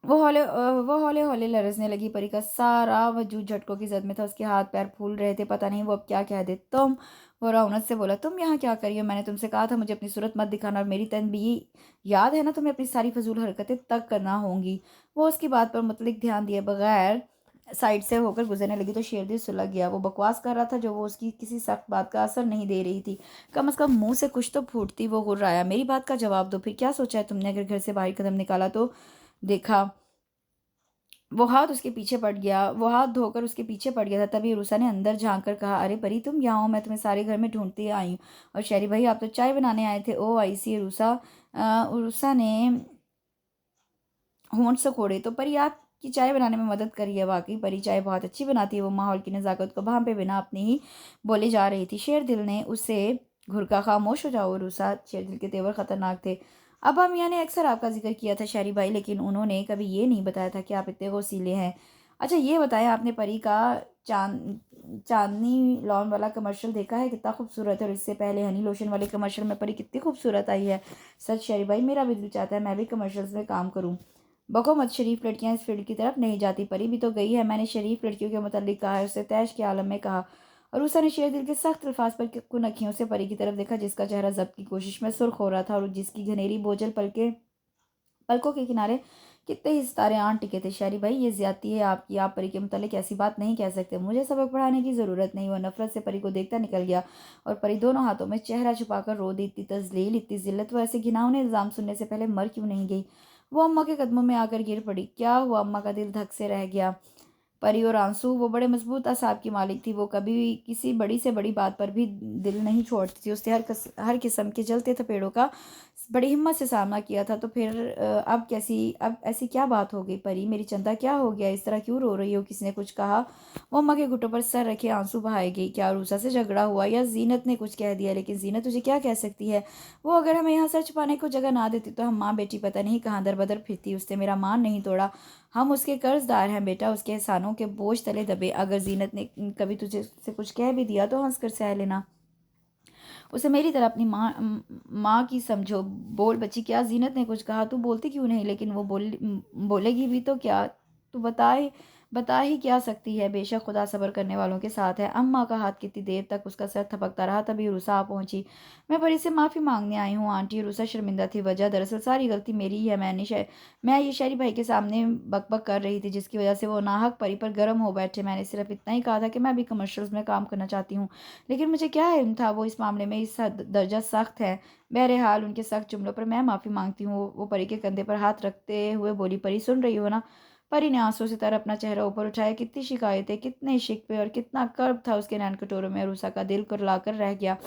वो हौले हौले लरजने लगी। परी का सारा वजूद झटकों की जद में था। उसके हाथ पैर फूल रहे थे। पता नहीं वो अब क्या कह दे। तुम, वो रौनक से बोला, तुम यहाँ क्या करिए? मैंने तुमसे कहा था मुझे अपनी सूरत मत दिखाना, और मेरी तनबीही याद है ना तुम्हें? अपनी सारी फजूल हरकतें तक करना होंगी। वो उसकी बात पर मुतलिक ध्यान दिए बगैर साइड से होकर गुजरने लगी तो शेरदिल सुलग गया। वो बकवास कर रहा था जो वो उसकी किसी सख्त बात का असर नहीं दे रही थी। कम अज़ कम मुंह से कुछ तो फूटती। वो गुर्राया। मेरी बात का जवाब दो, फिर क्या सोचा है तुमने? अगर घर से बाहर कदम निकाला तो देखा वो हाथ धोकर उसके पीछे पड़ गया था। तभी रूसा ने अंदर झांक कर कहा, अरे परी, तुम यहाँ हो? मैं तुम्हें सारे घर में ढूंढती आई हूँ। और शहरी भाई, आप तो चाय बनाने आए थे। ओ आई सी। रूसा ने होंठ सिकोड़े। तो परी आपकी चाय बनाने में मदद करी है। वाकई परी चाय बहुत अच्छी बनाती है। वो माहौल की नज़ाकत को भांपे बिना अपनी ही बोली जा रही थी। शेरदिल ने उसे घुरका। खामोश हो जाओ रूसा। शेरदिल के तेवर खतरनाक थे। अब हम मियाँ ने अक्सर आपका जिक्र किया था शहरी भाई, लेकिन उन्होंने कभी ये नहीं बताया था कि आप इतने गौसीले हैं। अच्छा ये बताएं, आपने परी का चांद चांदनी लॉन वाला कमर्शियल देखा है? कितना खूबसूरत है। और इससे पहले हनी लोशन वाले कमर्शियल में परी कितनी खूबसूरत आई है। सच शहरी भाई, मेरा भी दिल चाहता है मैं भी कमर्शियल्स में काम करूँ। बको मत, शरीफ लड़कियां इस फील्ड की तरफ नहीं जाती। परी भी तो गई है। मैंने शरीफ लड़कियों के मुतालिक कहा है, उससे तैश के आलम में कहा। और उसा ने शेरदिल के सख्त अल्फाज पर कुन अखियों से परी की तरफ देखा, जिसका चेहरा जब्त की कोशिश में सुर्ख हो रहा था, और जिसकी घनेरी बोझल पलकों के किनारे कितने ही सितारे आन टिके थे। शहरी भाई, ये ज्यादती है आपकी। आप परी के मुतालिक ऐसी बात नहीं कह सकते। मुझे सबक पढ़ाने की ज़रूरत नहीं। वह नफरत से परी को देखता निकल गया, और परी दोनों हाथों में चेहरा छुपाकर रो दी। इतनी तजलील, इतनी जिल्लत, वो ऐसे घिनौने इल्ज़ाम सुनने से पहले मर क्यों नहीं गई? वो अम्मा के कदमों में आकर गिर पड़ी। क्या हुआ? अम्मा का दिल धक से रह गया। परी और आंसू, वो बड़े मजबूत असाब की मालिक थी। वो कभी भी किसी बड़ी से बड़ी बात पर भी दिल नहीं छोड़ती थी। उसने हर किस्म के जलते थपेड़ों का बड़ी हिम्मत से सामना किया था। तो फिर अब ऐसी क्या बात हो गई? परी, मेरी चंदा, क्या हो गया? इस तरह क्यों रो रही हो? किसी ने कुछ कहा? वो अम्मा के घुटनों पर सर रखे आंसू बहाए गई। क्या रूसा से झगड़ा हुआ, या जीनत ने कुछ कह दिया? लेकिन जीनत तुझे क्या कह सकती है? वो अगर हमें यहाँ सर छुपाने को जगह ना देती तो हम माँ बेटी पता नहीं कहाँ दर बदर फिरती। उसने मेरा मान नहीं तोड़ा। हम उसके कर्जदार हैं बेटा। उसके एहसानों के बोझ तले दबे। अगर जीनत ने कभी तुझे से कुछ कह भी दिया तो हंस कर सह लेना। उसे मेरी तरह अपनी माँ की समझो। बोल बच्ची, क्या जीनत ने कुछ कहा? तू बोलती क्यों नहीं? लेकिन वो बोलेगी भी तो क्या? तू बता ही क्या सकती है? बेशक खुदा सब्र करने वालों के साथ है। अम्मा का हाथ कितनी देर तक उसका सर थपकता रहा। तभी रूसा आ पहुंची। मैं परी से माफ़ी मांगने आई हूँ आंटी। रूसा शर्मिंदा थी। वजह, दरअसल सारी गलती मेरी ही है। मैं ये शहरी भाई के सामने बकबक कर रही थी, जिसकी वजह से वो नाहक परी पर गर्म हो बैठे। मैंने सिर्फ इतना ही कहा था कि मैं भी कमर्शियल्स में काम करना चाहती हूँ, लेकिन मुझे क्या इल्म था वो इस मामले में इस हद दर्जा सख्त है। बहरहाल उनके सख्त जुमलों पर मैं माफ़ी मांगती हूँ। वो परी के कंधे पर हाथ रखते हुए बोली, परी सुन रही हो ना? परी ने आंसू से तरह अपना चेहरा ऊपर उठाया। कितनी शिकायतें, कितने शिकवे, और कितना कर्ब था उसके नैन कटोरों में। रूसा का दिल कुरला कर रह गया।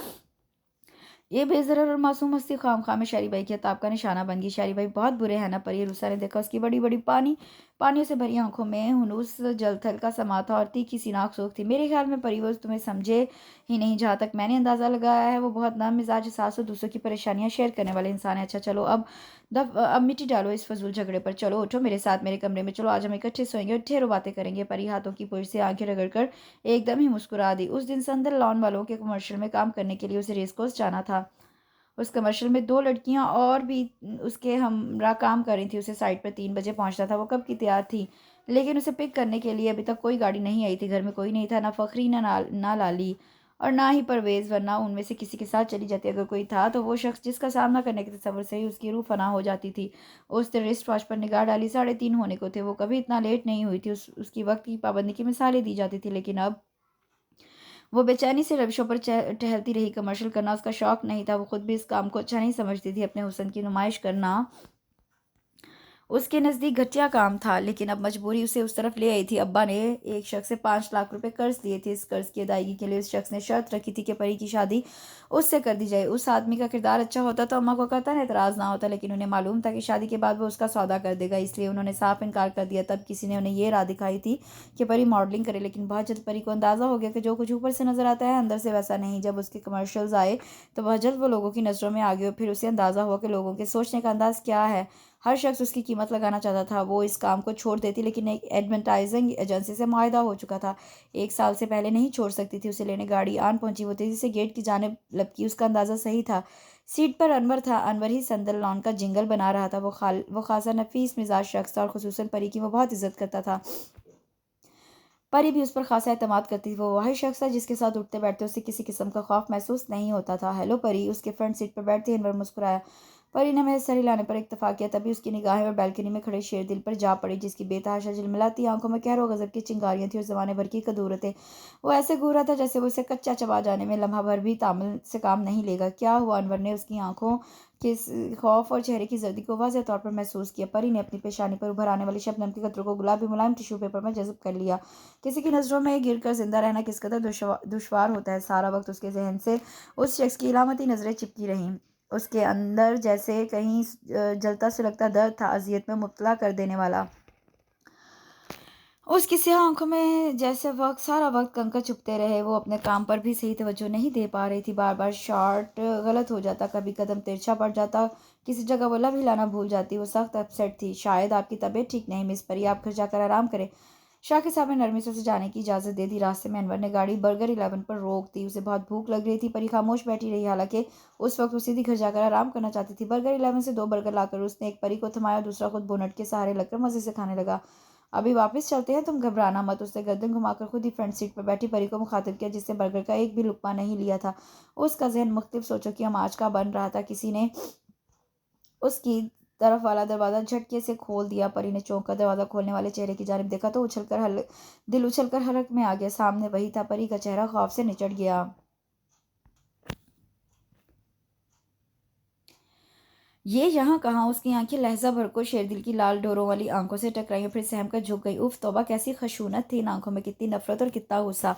ये बेज़रर और मासूम हस्ती खामखा में शहरी भाई के अताब का निशाना बन गई। शहरी भाई बहुत बुरे हैं ना, पर ये रूसा ने देखा उसकी बड़ी बड़ी पानियों से भरी आंखों में हुनूस जलथल का समा था और तीखी सी नाक सूख थी। मेरे ख्याल में परी वो तुम्हें समझे ही नहीं। जहाँ तक मैंने अंदाज़ा लगाया है वो बहुत नम मिजाज, सास और दूसरों की परेशानियां शेयर करने वाले इंसान है। अच्छा चलो अब मिट्टी डालो इस फजूल झगड़े पर। चलो उठो मेरे साथ मेरे कमरे में चलो, आज हम इकट्ठे सोएंगे और ढेरों बातें करेंगे। परी हाथों की पुर्ज से आंखें रगड़कर एकदम ही मुस्कुरा दी। उस दिन संदल लॉन वालों के कमर्शियल में काम करने के लिए उसे रेस कोर्स जाना था। उस कमर्शियल में दो लड़कियां और भी उसके हमरा काम कर रही थी। उसे साइट पर 3 बजे पहुंचना था। वो कब की तैयार थी, लेकिन उसे पिक करने के लिए अभी तक कोई गाड़ी नहीं आई थी। घर में कोई नहीं था, ना फखरी ना लाली और ना ही परवेज, वरना उनमें से किसी के साथ चली जाती। अगर कोई था तो वो शख्स जिसका सामना करने के तस्वर से ही उसकी रूह फना हो जाती थी। उस दिन रिस्ट वॉच पर निगाह डाली, 3:30 होने को थे। वो कभी इतना लेट नहीं हुई थी। उसकी वक्त की पाबंदी की मिसालें दी जाती थी, लेकिन अब वो बेचैनी से रविशों पर टहलती रही। कमर्शियल करना उसका शौक नहीं था। वो खुद भी इस काम को अच्छा नहीं समझती थी। अपने हुस्न की नुमाइश करना उसके नज़दीक घटिया काम था, लेकिन अब मजबूरी उसे उस तरफ ले आई थी। अब्बा ने एक शख्स से 5 लाख रुपए कर्ज दिए थे। इस कर्ज की अदायगी के लिए उस शख्स ने शर्त रखी थी कि परी की शादी उससे कर दी जाए। उस आदमी का किरदार अच्छा होता तो अम्मा को कतई एतराज़ ना होता, लेकिन उन्हें मालूम था कि शादी के बाद वो उसका सौदा कर देगा, इसलिए उन्होंने साफ इनकार कर दिया। तब किसी ने उन्हें ये राह दिखाई थी कि परी मॉडलिंग करे, लेकिन बहुत जल्द परी को अंदाज़ा हो गया कि जो कुछ ऊपर से नज़र आता है अंदर से वैसा नहीं। जब उसके कमर्शियल्स आए तो बहुत जल्द वो लोगों की नज़रों में आ गए। फिर उसे अंदाज़ा हुआ कि लोगों के सोचने का अंदाज़ क्या है। हर शख्स उसकी कीमत लगाना चाहता था। वो इस काम को छोड़ देती, लेकिन एक एडवर्टाइजिंग एजेंसी से मुआहदा हो चुका था। 1 साल से पहले नहीं छोड़ सकती थी। उसे लेने गाड़ी आन पहुंची। वो तेजी से गेट की जानिब लपकी। उसका अंदाज़ा सही था। सीट पर अनवर था। अनवर ही संदल लॉन का जिंगल बना रहा था। वो खासा नफीस मिजाज शख्स था और खुसूसन परी की वो बहुत इज्जत करता था। परी भी उस पर खासा एतमाद करती थी। वो वही शख्स था जिसके साथ उठते बैठते उसे किसी किस्म का खौफ महसूस नहीं होता था। हेलो परी, उसके फ्रंट सीट पर बैठते ही अनवर मुस्कुराया। परी ने महज सर हिलाने पर इत्तेफा किया। तभी उसकी निगाहें और बैल्कनी में खड़े शेर दिल पर जा पड़ी, जिसकी बेतहाशा झिलमिलाती आंखों में कहरो गजब की चिंगारियां थी और जमाने भर की कदूरतें। वो ऐसे घूर रहा था जैसे वो उसे कच्चा चबा जाने में लम्हा भर भी तामुल से काम नहीं लेगा। क्या हुआ? अनवर ने उसकी आंखों के खौफ और चेहरे की जर्दी को वाज़ेह तौर पर महसूस किया। परी ने अपनी पेशानी पर उभर आने वाली शबनम के कतरों को गुलाबी मुलायम टिश्यू पेपर में जज़ब कर लिया। किसी की नज़रों में गिरकर जिंदा रहना किस कदर दुश्वार होता है। सारा वक्त उसके जहन से उस शख्स की इलामती नज़रें चिपकी रहीं। उसके अंदर जैसे कहीं जलता सुलगता दर्द था, अजियत में मुब्तला कर देने वाला। उसकी स्याह आंखों में जैसे सारा वक्त कंकर चुभते रहे। वो अपने काम पर भी सही तवज्जो नहीं दे पा रही थी। बार बार शॉट गलत हो जाता, कभी कदम तिरछा पड़ जाता, किसी जगह वो लब हिलाना भूल जाती। वो सख्त अपसेट थी। शायद आपकी तबीयत ठीक नहीं मिस परी, आप घर जाकर आराम करें। शाकिर साहब ने नरमी से उसे जाने की इजाज़त दे दी। रास्ते में अनवर ने गाड़ी बर्गर 11 पर रोक दी। उसे बहुत भूख लग रही थी। परी खामोश बैठी रही। हालांकि उस वक्त वो सीधी घर जाकर आराम करना चाहती थी। बर्गर 11 से 2 बर्गर लाकर उसने एक परी को थमाया, दूसरा खुद बोनट के सहारे लगकर मजे से खाने लगा। अभी वापस चलते हैं, तुम घबराना मत। उसने गर्दन घुमाकर खुद ही फ्रंट सीट पर बैठी परी को मुखातिब किया, जिसने बर्गर का एक भी लुकमा नहीं लिया था। उसका जहन मुख्तलिफ सोचों की आमाज का बन रहा था। किसी ने उसकी तरफ वाला दरवाज़ा झटके से खोल दिया। परी ने चौंक कर दरवाज़ा खोलने वाले चेहरे की जानिब देखा तो दिल उछलकर हलक में आ गया। सामने वही था। परी का चेहरा खौफ से निचट गया। ये यहाँ कहाँ? उसकी आंखें लहजा भर को शेरदिल की लाल डोरों वाली आंखों से टकराई और फिर सहम कर झुक गई। उफ तौबा, कैसी खशूनत थी इन आंखों में, कितनी नफरत और कितना गुस्सा।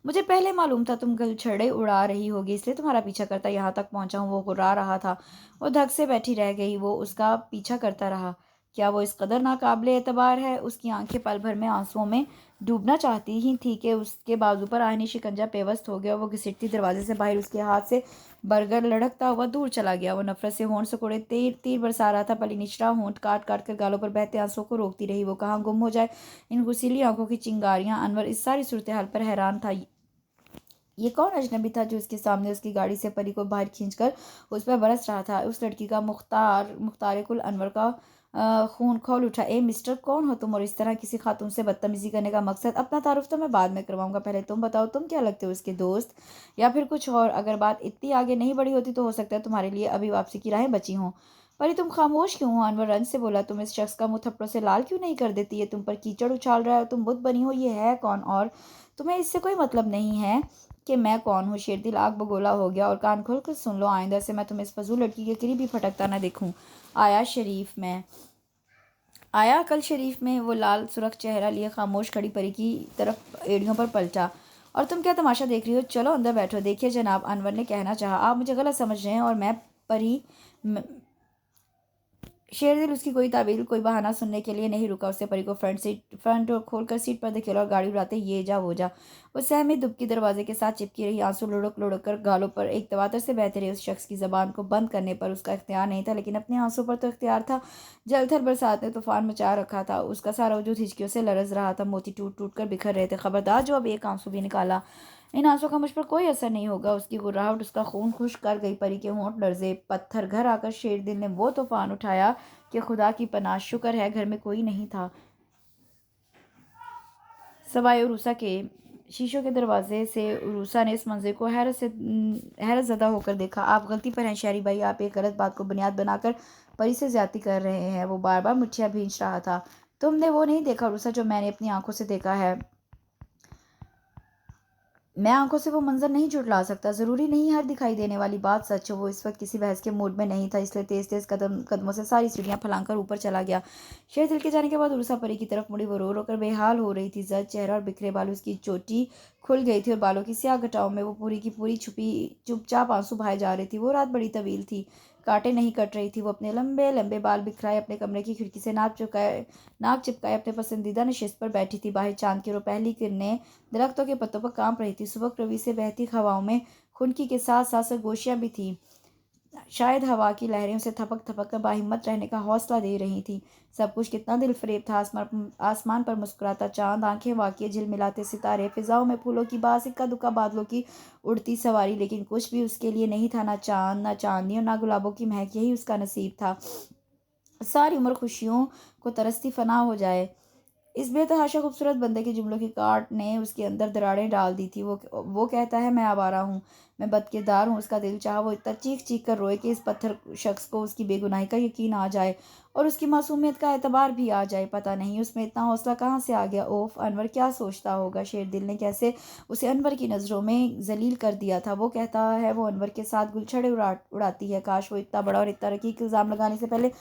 मुझे पहले मालूम था तुम गलछड़े उड़ा रही होगी, इसलिए तुम्हारा पीछा करता यहाँ तक पहुंचा हूँ। वो गुर्रा रहा था। वो धक से बैठी रह गई। वो उसका पीछा करता रहा। क्या वो इस कदर नाकाबिले एतबार है? उसकी आंखें पल भर में आंसुओं में डूबना चाहती ही थी कि उसके बाजू पर आईनी शिकंजा पेवस्त हो गया। वो घसीटती दरवाजे से बाहर उसके हाथ से बर्गर लढ़कता हुआ दूर चला गया। वो नफरत से होंठ सिकोड़े तीर तीर बरसा रहा था। पली निचला होंठ काट काट कर गालों पर बहते आंसुओं को रोकती रही। वो कहाँ गुम हो जाए इन गुसीली आंखों की चिंगारियां। अनवर इस सारी सूरत हाल पर हैरान था। ये कौन अजनबी था जो उसके सामने उसकी गाड़ी से परी को बाहर खींचकर उस पर बरस रहा था? उस लड़की का मुख्तार कुल अनवर का खून खौल उठा। ए मिस्टर, कौन हो तुम और इस तरह किसी खातून से बदतमीजी करने का मकसद? अपना तारुफ तो मैं बाद में करवाऊंगा, पहले तुम बताओ, तुम क्या लगते हो, उसके दोस्त या फिर कुछ और? अगर बात इतनी आगे नहीं बढ़ी होती तो हो सकता है तुम्हारे लिए अभी वापसी की राहें बची हों। परी, तुम खामोश क्यों हो? अनवर रंज से बोला। तुम इस शख्स का मुंह थप्पड़ों से लाल क्यों नहीं कर देती? ये तुम पर कीचड़ उछाल रहा है, तुम बुत बनी हो। ये है कौन? और तुम्हें इससे कोई मतलब नहीं है कि मैं कौन हूँ? शेरदिल आग बगोला हो गया। और कान खोल कर सुन लो, आइंदा से मैं तुम्हें इस फजूल लड़की के करीब भी फटकता ना देखूं। आया शरीफ में आया कल शरीफ में वो लाल सुरख चेहरा लिए खामोश खड़ी परी की तरफ एड़ियों पर पलटा। और तुम क्या तमाशा देख रही हो, चलो अंदर बैठो। देखिए जनाब, अनवर ने कहना चाहा, आप मुझे गलत समझ रहे हैं और मैं परी शेरदिल उसकी कोई तावील कोई बहाना सुनने के लिए नहीं रुका। उससे परी को फ्रंट डोर खोलकर सीट पर धकेला और गाड़ी उड़ाते ये जा वो जा। वो सहमी दुबकी दरवाजे के साथ चिपकी रही, आंसू लुढ़क लुढ़क कर गालों पर एक तवातर से बहते रहे। उस शख्स की जबान को बंद करने पर उसका इख्तियार नहीं था, लेकिन अपने आंसू पर तो इख्तियार था। जलथल बरसात ने तूफान मचा रखा था, उसका सारा वजूद हिचकियों से लरज रहा था। मोती टूट टूट कर बिखर रहे थे। खबरदार, जो अब एक आंसू भी निकाला, इन आंसू का मुझ पर कोई असर नहीं होगा। उसकी गुर्राहट उसका खून खुश कर गई। परी के होंठ लर्जे। पत्थर घर आकर शेरदिल ने वो तूफान उठाया कि खुदा की पनाह, शुक्र है घर में कोई नहीं था। सवाए उरूसा के शीशों के दरवाजे से उरूसा ने इस मंजर को हैरत ज़दा होकर देखा। आप गलती पर हैं शहरी भाई, आप एक गलत बात को बुनियाद बनाकर परी से ज्यादती कर रहे हैं। वो बार बार मुठ्ठियां भींच रहा था। तुमने वो नहीं देखा उरूसा जो मैंने अपनी आंखों से देखा है। मैं आंखों से वो मंजर नहीं झुठला सकता। जरूरी नहीं हर दिखाई देने वाली बात सच हो। वो इस वक्त किसी बहस के मूड में नहीं था, इसलिए तेज तेज कदमों से सारी सीढ़ियां फलांग ऊपर चला गया। शेर दिल के जाने के बाद उर्सा परी की तरफ मुड़ी। वो रो रो कर बेहाल हो रही थी। जर्द चेहरा और बिखरे बाल, उसकी चोटी खुल गई थी और बालों की स्याह घटाओं में वो पूरी की पूरी छुपी चुपचाप आंसू बहाए जा रही थी। वो रात बड़ी तवील थी, कांटे नहीं कट रही थी। वो अपने लंबे लंबे बाल बिखराए अपने कमरे की खिड़की से नाक चिपकाए अपने पसंदीदा नशिस्त पर बैठी थी। बाहर चांद की पहली किरणें दरख्तों के पत्तों पर कांप रही थी। सुबह रवि से बहती हवाओं में खुनकी के साथ साथ सरगोशियां भी थी। शायद हवा की लहरें उसे थपक थपक कर बाहिम्मत रहने का हौसला दे रही थी। सब कुछ कितना दिलफरेब था। आसमान पर मुस्कुराता चांद, आंखें वाकिए झिलमिलाते सितारे, फिजाओं में फूलों की बास, इक्का दुक्का बादलों की उड़ती सवारी। लेकिन कुछ भी उसके लिए नहीं था, ना चांद, ना चांदनी और ना गुलाबों की महक। यही उसका नसीब था, सारी उम्र खुशियों को तरसती फना हो जाए। इस बेतहाशा खूबसूरत बंदे के जुमलों की काट ने उसके अंदर दरारें डाल दी थी। वो कहता है मैं आवारा हूँ, मैं बदकिरदार हूँ। उसका दिल चाहा वो इतना चीख चीख कर रोए कि इस पत्थर शख्स को उसकी बेगुनाही का यकीन आ जाए और उसकी मासूमियत का एतबार भी आ जाए। पता नहीं उसमें इतना हौसला कहाँ से आ गया। ओफ, अनवर क्या सोचता होगा। शेर दिल ने कैसे उसे अनवर की नज़रों में जलील कर दिया था। वो कहता है वो अनवर के साथ गुलछड़े उड़ाती है। काश वो इतना बड़ा और इतना रकीक इल्ज़ाम लगाने से पहले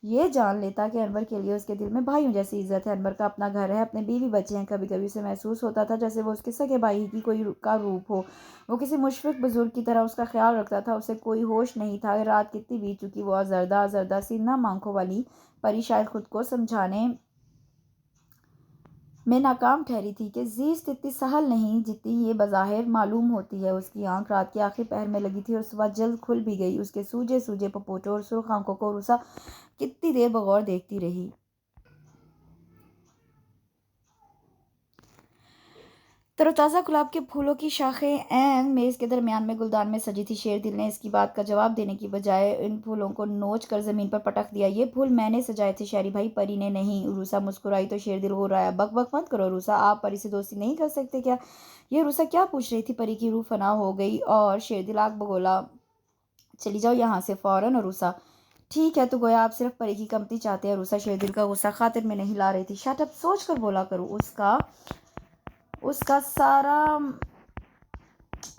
ये जान लेता कि अनवर के लिए उसके दिल में भाइयों जैसी इज्जत है। अनवर का अपना घर है, अपने बीवी बच्चे हैं। कभी कभी उसे महसूस होता था जैसे वो उसके सगे भाई की कोई का रूप हो। वो किसी मुशफिक बुजुर्ग की तरह उसका ख्याल रखता था। उसे कोई होश नहीं था रात कितनी बीत चुकी। वो अजरदा अजरदा सी नम आंखों वाली परी शायद खुद को समझाने में नाकाम ठहरी थी कि जीस्त इतनी सहल नहीं जितनी ये बज़ाहिर मालूम होती है। उसकी आंख रात के आखिरी पहर में लगी थी और सुबह जल्द खुल भी गई। उसके सूजे सूजे पपोटों और सुर्ख आंखों को रुसा कितनी देर बगौर देखती रही। तरोताज़ा गुलाब के फूलों की शाखें ऐन मेज़ के दरमियान में गुलदान में सजी थी। शेरदिल ने इसकी बात का जवाब देने की बजाय इन फूलों को नोच कर ज़मीन पर पटक दिया। ये फूल मैंने सजाए थे शहरी भाई, परी ने नहीं। रूसा मुस्कुराई तो शेरदिल हो रहा है। बक बक मत करो रूसा, आप परी से दोस्ती नहीं कर सकते क्या। ये रूसा क्या पूछ रही थी। परी की रूह फना हो गई और शेरदिल आग बगोला, चली जाओ यहाँ से फौरन। और रूसा, ठीक है, तो गोया आप सिर्फ परी की कमती चाहते हैं। रूसा शेरदिल का गुस्सा खातिर में नहीं ला रही थी। शट अप, सोच कर बोला करो। उसका उसका सारा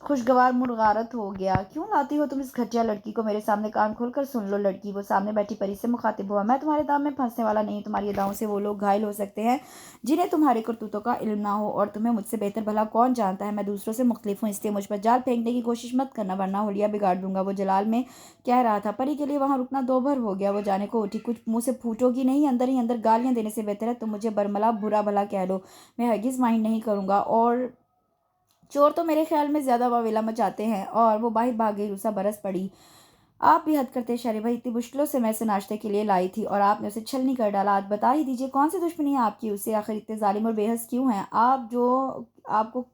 खुशगवार मुड़गारत हो गया। क्यों लाती हो तुम इस घटिया लड़की को मेरे सामने। कान खोलकर सुन लो लड़की। वो सामने बैठी परी से मुखातिब हुआ। मैं तुम्हारे दाम में फंसने वाला नहीं। तुम्हारी अदाओं से वो लोग घायल हो सकते हैं जिन्हें तुम्हारे करतूतों का इल्म ना हो, और तुम्हें मुझसे बेहतर भला कौन जानता है। मैं दूसरों से मुख्तलिफ हूँ, इसलिए मुझ पर जाल फेंकने की कोशिश मत करना, वरना होलिया बिगाड़ दूंगा। वो जलाल में कह रहा था। परी के लिए वहां रुकना दोभर हो गया। वो जाने को उठी। कुछ मुंह से फूटोगी नहीं, अंदर ही अंदर गालियां देने से बेहतर है तुम मुझे बरमला बुरा भला कह लो। मैं हरगिज माइंड नहीं करूंगा। और चोर तो मेरे ख्याल में ज्यादा वावेला मचाते हैं। और वो बाहर भाग गई। रूसा बरस पड़ी। आप भी हद करते शरीफ भाई, इतनी मुश्किलों से मैं इसे नाश्ते के लिए लाई थी और आपने उसे छलनी कर डाला। आज बता ही दीजिए कौन सी दुश्मनी है आपकी उससे। आखिर इतने जालिम और बेहस क्यों हैं आप, जो आपको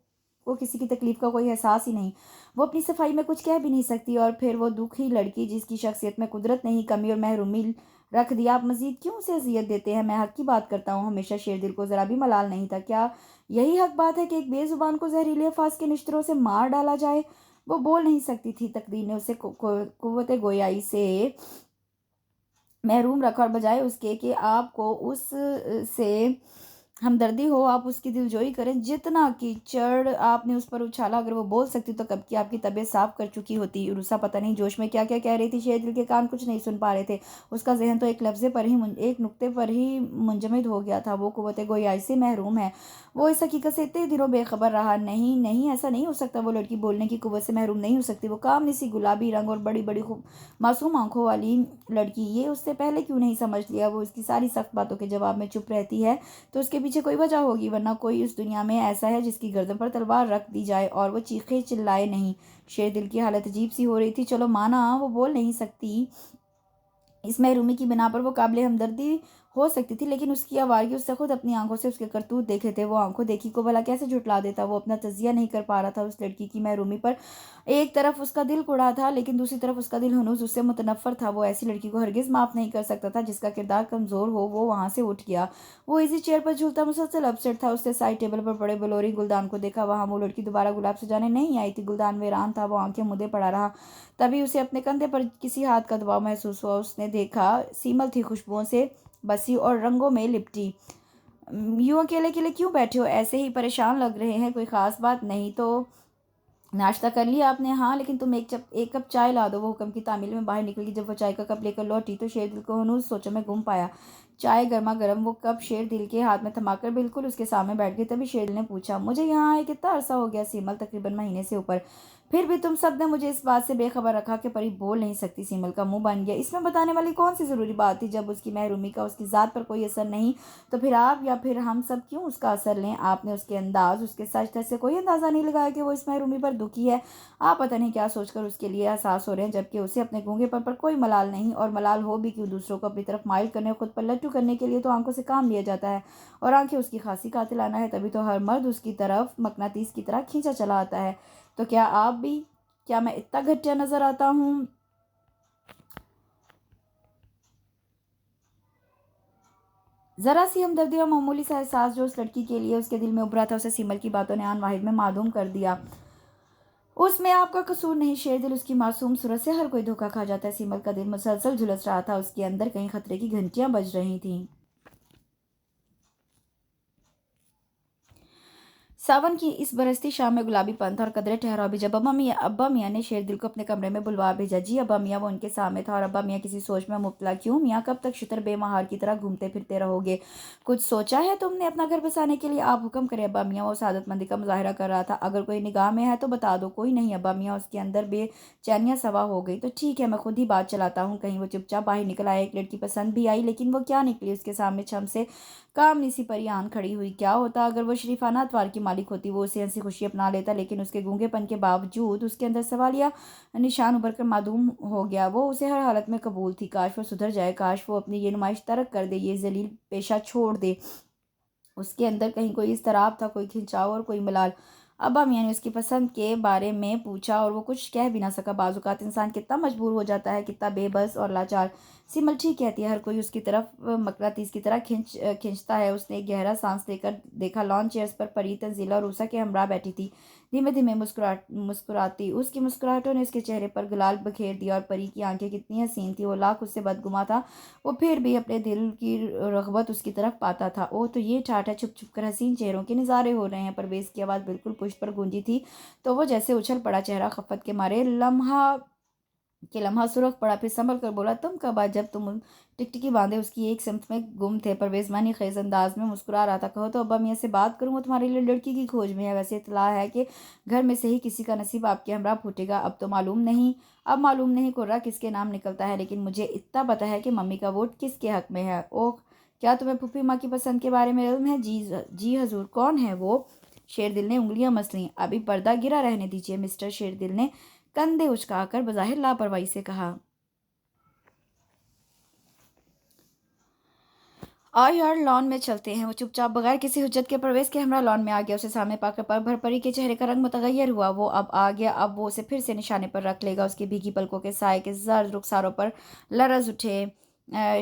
को किसी की तकलीफ का कोई एहसास ही नहीं। वो अपनी सफाई में कुछ कह भी नहीं सकती, और फिर वो दुखी लड़की जिसकी शख्सियत में कुदरत ने ही कमी और महरूमी रख दिया, आप मजीद क्यों उसे अजियत देते हैं। मैं हक की बात करता हूँ हमेशा। शेरदिल को जरा भी मलाल नहीं था। क्या यही हक बात है कि एक बेजुबान को जहरीले अल्फाज के निश्तरों से मार डाला जाए। वो बोल नहीं सकती थी। तकदीर ने उसे कुव्वत गोयाई से महरूम रखा और बजाय उसके कि आपको उस से हमदर्दी हो, आप उसकी दिलजोई करें। जितना कीचड़ आपने उस पर उछाला, अगर वो बोल सकती तो कब की आपकी तबीयत साफ कर चुकी होती। रूसा पता नहीं जोश में क्या क्या कह रही थी, शेरदिल के कान कुछ नहीं सुन पा रहे थे। उसका जहन तो एक लफ्ज़े पर ही एक नुक्ते पर ही मुंजमद हो गया था। वो कुव्वत गोयाई से महरूम है। वो इस हकीकत से इतने दिनों बेखबर रहा। नहीं नहीं, ऐसा नहीं हो सकता। वो लड़की बोलने की कुव्वत से महरूम नहीं हो सकती। वो कामनी सी, गुलाबी रंग और बड़ी बड़ी खूब मासूम आंखों वाली लड़की, ये उससे पहले क्यों नहीं समझ लिया। वो इसकी सारी सख्त बातों के जवाब में चुप रहती है तो उसके पीछे कोई वजह होगी, वरना कोई इस दुनिया में ऐसा है जिसकी गर्दन पर तलवार रख दी जाए और वो चीखे चिल्लाए नहीं। शेरदिल की हालत अजीब सी हो रही थी। चलो माना वो बोल नहीं सकती, इस महरूमी की बिना पर वो काबिल हमदर्दी हो सकती थी, लेकिन उसकी आवारगी, उसने खुद अपनी आंखों से उसके करतूत देखे थे। वो आंखों देखी को भला कैसे झुटला देता। वो अपना तजिया नहीं कर पा रहा था उस लड़की की महरूमी पर। एक तरफ उसका दिल कुड़ा था, लेकिन दूसरी तरफ उसका दिल हनूज उससे मुतनफ़र था। वो ऐसी लड़की को हरगिज़ माफ़ नहीं कर सकता था जिसका किरदार कमज़ोर हो। वो वहाँ से उठ गया। वो इसी चेयर पर झूलता मुसलसल अपसेट था। उसने साइड टेबल पर पड़े बलोरी गुलदान को देखा। वहाँ वो लड़की दोबारा गुलाब सजाने नहीं आई थी। गुलदान वीरान था। वो आंखें मुदे पड़ा रहा। तभी उसे अपने कंधे पर किसी हाथ का दबाव महसूस हुआ। उसने देखा सीमल थी खुशबुओं से बसी और रंगों में लिपटी। यूं अकेले अकेले क्यों बैठे हो? ऐसे ही परेशान लग रहे हैं। कोई खास बात नहीं तो? नाश्ता कर लिया आपने? हाँ, लेकिन तुम एक कप चाय ला दो। वो हुक्म की तामील में बाहर निकल गई। जब वो चाय का कप लेकर लौटी तो शेरदिल को हनूज सोचों में गुम पाया। चाय गर्मा गर्म वो कप शेरदिल के हाथ में थमाकर बिल्कुल उसके सामने बैठ गई। तभी शेरदिल ने पूछा, मुझे यहाँ आए कितना अरसा हो गया सीमल? तकरीबन महीने से ऊपर। फिर भी तुम सब ने मुझे इस बात से बेखबर रखा कि परी बोल नहीं सकती। सीमल का मुंह बन गया। इसमें बताने वाली कौन सी ज़रूरी बात थी? जब उसकी महरूमी का उसकी ज़ात पर कोई असर नहीं, तो फिर आप या फिर हम सब क्यों उसका असर लें? आपने उसके अंदाज, उसके सच से कोई अंदाज़ा नहीं लगाया कि वो इस महरूमी पर दुखी है। आप पता नहीं क्या सोचकर उसके लिए एहसास हो रहे हैं, जबकि उसे अपने गूंगेपन पर कोई मलाल नहीं। और मलाल हो भी क्यों? दूसरों को अपनी तरफ माइल करने और खुद पर लट्टू करने के लिए तो आंखों से काम लिया जाता है, और आंखें उसकी खासी कातिलाना है। तभी तो हर मर्द उसकी तरफ मकनातीस की तरह खींचा चला आता है। तो क्या आप भी? क्या मैं इतना घटिया नजर आता हूँ? जरा सी हमदर्दी और मामूली सा एहसास जो उस लड़की के लिए उसके दिल में उभरा था, उसे सिमल की बातों ने आन वाहिद में मादूम कर दिया। उसमें आपका कसूर नहीं शेरदिल। उसकी मासूम सूरत से हर कोई धोखा खा जाता है। सिमल का दिल मुसलसल झुलस रहा था। उसके अंदर कहीं खतरे की घंटियां बज रही थीं। सावन की इस बरसती शाम में गुलाबीपन था और कदरे ठहराव भी। जब अब्बा मियाँ ने शेरदिल को अपने कमरे में बुलवा भेजा। जी अब्बा मियाँ, वो उनके सामने था। और अब्बा मियाँ किसी सोच में मुब्तला। क्यों मियाँ? कब तक शुतर बेमहार की तरह घूमते फिरते रहोगे? कुछ सोचा है तुमने अपना घर बसाने के लिए? आप हुक्म करें अब्बा मियाँ। वो सादतमंदी का मुजाहरा कर रहा था। अगर कोई निगाह में है तो बता दो। कोई नहीं अब्बा मियाँ। उसके अंदर बेचैनियाँ सवा हो गई। तो ठीक है, मैं खुद ही बात चलाता हूँ। कहीं वो चुपचाप बाहर निकल आया। एक लड़की पसंद भी आई, लेकिन वो क्या निकली? उसके सामने छम से कामनी सी परियान खड़ी हुई। क्या होता अगर वो शरीफाना अतवार की मालिक होती? वो उसे हंसी खुशी अपना लेता, लेकिन उसके गूंगेपन के बावजूद उसके अंदर सवालिया निशान उभर कर मासूम हो गया। वो उसे हर हालत में कबूल थी। काश वो सुधर जाए। काश वो अपनी ये नुमाइश तर्क कर दे, ये जलील पेशा छोड़ दे। उसके अंदर कहीं कोई इस्तराब था, कोई खिंचाव और कोई मलाल। अब्बा मियाँ ने उसकी पसंद के बारे में पूछा और वो कुछ कह भी ना सका। बाज़-औक़ात इंसान कितना मजबूर हो जाता है, कितना बेबस और लाचार। सिमल ठीक कहती है, हर कोई उसकी तरफ मकनातीस की तरह खींचता है। उसने एक गहरा सांस लेकर देखा। लॉन चेयर्स पर परी, तंजीला और रूसा के हमरा बैठी थी, धीमे धीमे मुस्कुराती। उसकी मुस्कुराहटों ने उसके चेहरे पर गुलाल बखेर दिया। और परी की आंखें कितनी हसीन थी। वो लाख उससे बदगुमा था, वो फिर भी अपने दिल की रग़बत उसकी तरफ पाता था। ओह, तो ये ठाठ है। छुप छुप कर हसीन चेहरों के नज़ारे हो रहे हैं। परवेज़ की आवाज़ बिल्कुल पुष्ट पर गूंजी थी, तो वो जैसे उछल पड़ा। चेहरा खफत के मारे लम्हा सुर्ख पड़ा। फिर संभल कर बोला, तुम कब आज? जब तुम टिकटिकी बांधे उसकी एक सिमत में गुम थे। परवेज़ मानी खेज अंदाज में मुस्कुरा रहा था। कहो तो अब्बा मियाँ से बात करूँ? वो तुम्हारे लिए लड़की की खोज में है। वैसे इत्तला है कि घर में से ही किसी का नसीब आपके हमरा फूटेगा। अब तो मालूम नहीं। अब मालूम नहीं कुर्रा किसके नाम निकलता है, लेकिन मुझे इतना पता है कि मम्मी का वोट किसके हक में है। ओह, क्या तुम्हें फूफी माँ की पसंद के बारे में इल्म है? जी हजूर। कौन है वो? शेरदिल ने उंगलियां मसलीं। अभी पर्दा गिरा रहने दीजिए मिस्टर। शेरदिल ने कंधे उचकाकर बज़ाहिर लापरवाही से कहा। आओ यार, लॉन में चलते हैं। वो चुपचाप बगैर किसी हुज्जत के परवेज़ के हमरा लॉन में आ गया। उसे सामने पाकर पग भर परी के चेहरे का रंग मुतगय्यर हुआ। वो अब आ गया। अब वो उसे फिर से निशाने पर रख लेगा। उसकी भीगी पलकों के साए के जर्द रुखसारों पर लरज उठे।